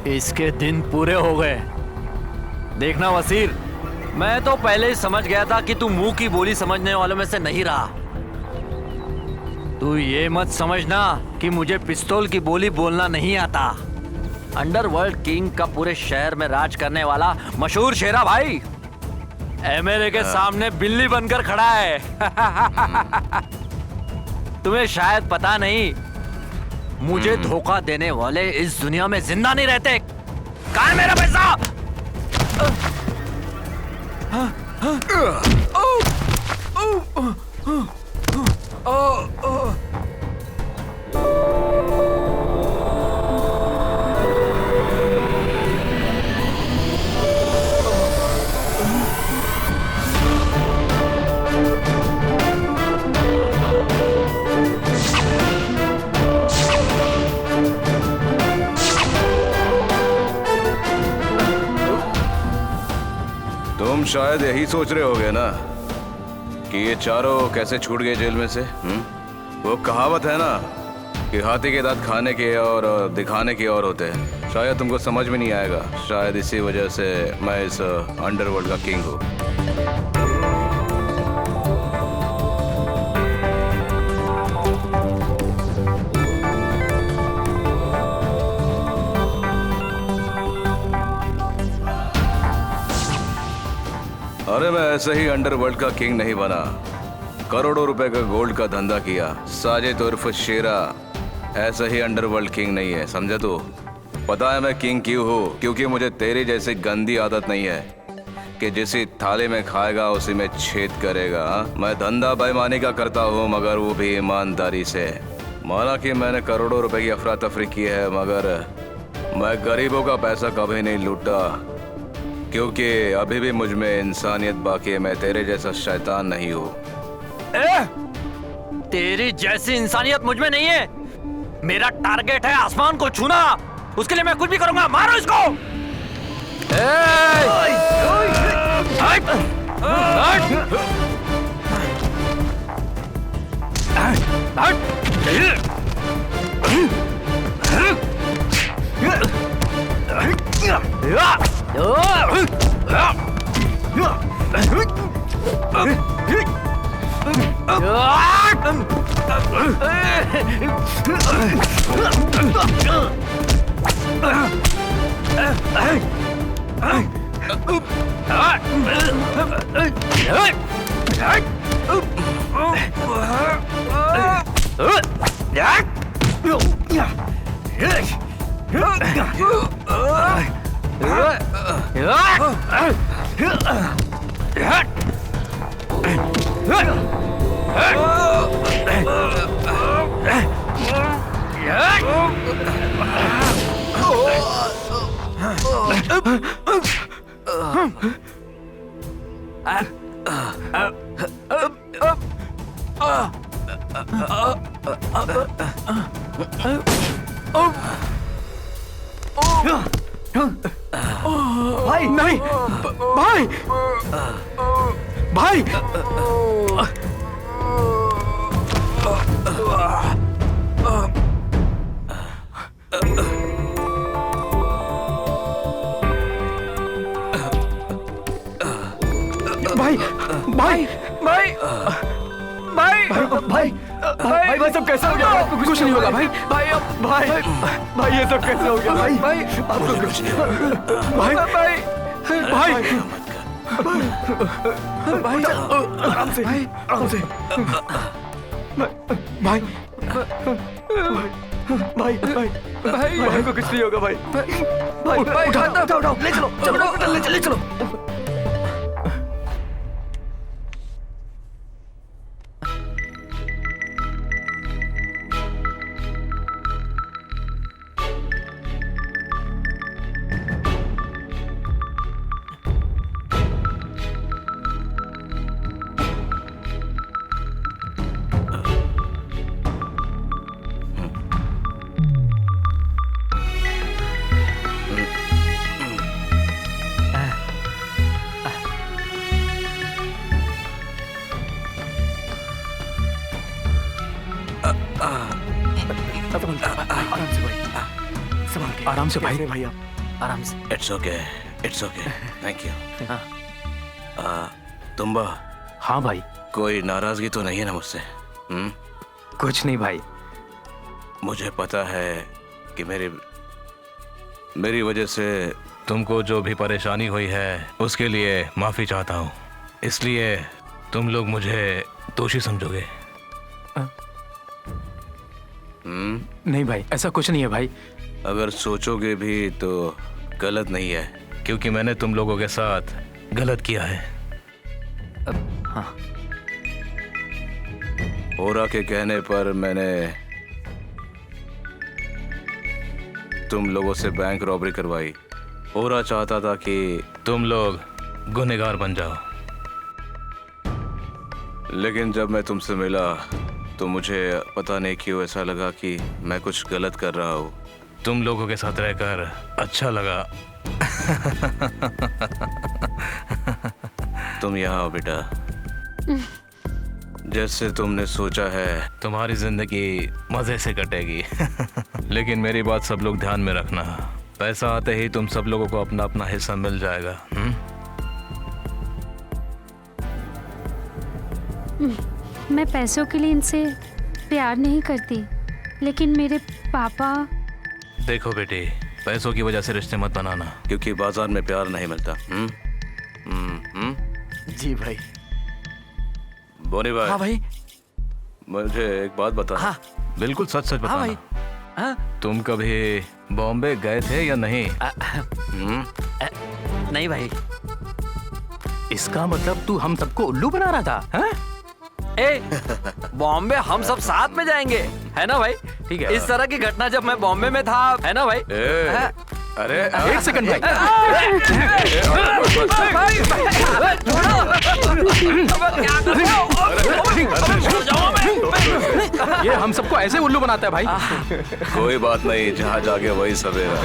इसके दिन पूरे हो गए। देखना वसीर, मैं तो पहले ही समझ गया था कि तू मुंह की बोली समझने वालों में से नहीं रहा। तू ये मत समझना कि मुझे पिस्तौल की बोली बोलना नहीं आता। अंडरवर्ल्ड किंग का पूरे शहर में राज करने वाला मशहूर शेरा भाई एमएलए के सामने बिल्ली बनकर खड़ा है। तुम्हें शायद पता नहीं, मुझे धोखा देने वाले इस दुनिया में जिंदा नहीं रहते। कहाँ है मेरा पैसा?
तुम शायद यही सोच रहे होगे ना कि ये चारों कैसे छूट गए जेल में से। वो कहावत है ना कि हाथी के दांत खाने के और दिखाने के और होते हैं। शायद तुमको समझ में नहीं आएगा। शायद इसी वजह से मैं इस अंडरवर्ल्ड का किंग हूँ। अरे मैं ऐसे ही अंडरवर्ल्ड का किंग नहीं बना, करोड़ों रुपए का गोल्ड का धंधा किया। साजिद उर्फ शेरा ऐसे ही अंडरवर्ल्ड किंग नहीं है, समझे तू? पता है मैं किंग क्यों हूँ? क्योंकि मुझे तेरी जैसी गंदी आदत नहीं है कि जिसी थाली में खाएगा उसी में छेद करेगा। मैं धंधा बेईमानी का करता हूँ, मगर वो भी ईमानदारी से। माना कि मैंने करोड़ों रुपए की अफरा तफरी की है, मगर मैं गरीबों का पैसा कभी नहीं लूटा, क्योंकि अभी भी मुझ में इंसानियत बाकी है। मैं तेरे जैसा शैतान नहीं हूँ।
तेरी जैसी इंसानियत मुझ में नहीं है। मेरा टारगेट है आसमान को छूना, उसके लिए मैं कुछ भी करूंगा। मारो इसको।
भाई नहीं, भाई भाई भाई भाई भाई भाई भाई भाई भाई सब कैसे हो गया? आपको कुछ नहीं होगा भाई। भाई भाई भाई ये सब कैसे हो गया भाई? भाई आपको कुछ भाई भाई भाई भाई आराम से आराम से भाई भाई भाई भाई को कुछ नहीं होगा भाई। भाई उठाओ उठाओ उठाओ ले चलो चलो ले चलो।
आराम से भाई।
भाई आप
आराम से।
It's okay thank you. Tumba.
हाँ भाई।
कोई नाराजगी तो नहीं है ना मुझसे?
कुछ नहीं भाई।
मुझे पता है कि मेरी वजह से
तुमको जो भी परेशानी हुई है उसके लिए माफी चाहता हूँ, इसलिए तुम लोग मुझे दोषी समझोगे।
नहीं भाई, ऐसा कुछ नहीं है भाई।
अगर सोचोगे भी तो गलत नहीं है,
क्योंकि मैंने तुम लोगों के साथ गलत किया है।
हाँ।
ओरा के कहने पर मैंने तुम लोगों से बैंक रॉबरी करवाई। ओरा चाहता था कि
तुम लोग गुनहगार बन जाओ,
लेकिन जब मैं तुमसे मिला तो मुझे पता नहीं क्यों ऐसा लगा कि मैं कुछ गलत कर रहा हूँ।
तुम लोगों के साथ रहकर अच्छा लगा।
तुम यहाँ आओ बेटा। जैसे तुमने सोचा है
तुम्हारी जिंदगी मजे से कटेगी। लेकिन मेरी बात सब लोग ध्यान में रखना, पैसा आते ही तुम सब लोगों को अपना अपना हिस्सा मिल जाएगा।
मैं पैसों के लिए इनसे प्यार नहीं करती, लेकिन मेरे पापा।
देखो बेटी, पैसों की वजह से रिश्ते मत बनाना,
क्योंकि बाजार में प्यार नहीं मिलता।
जी भाई।
बोनी भाई।
हाँ भाई।
मुझे एक बात बता।
हाँ।
बिल्कुल सच सच बताना।
हाँ भाई। हाँ?
तुम कभी बॉम्बे गए थे या नहीं?
नहीं भाई।
इसका मतलब तू हम सबको उल्लू बना रहा था? हाँ?
बॉम्बे हम सब साथ में जाएंगे, है ना भाई?
ठीक है।
इस तरह की घटना जब मैं बॉम्बे में था, है ना भाई?
अरे
एक सेकंड भाई। ये हम सबको ऐसे उल्लू बनाता है भाई।
कोई बात नहीं, जहाँ जाके वही सवेरा।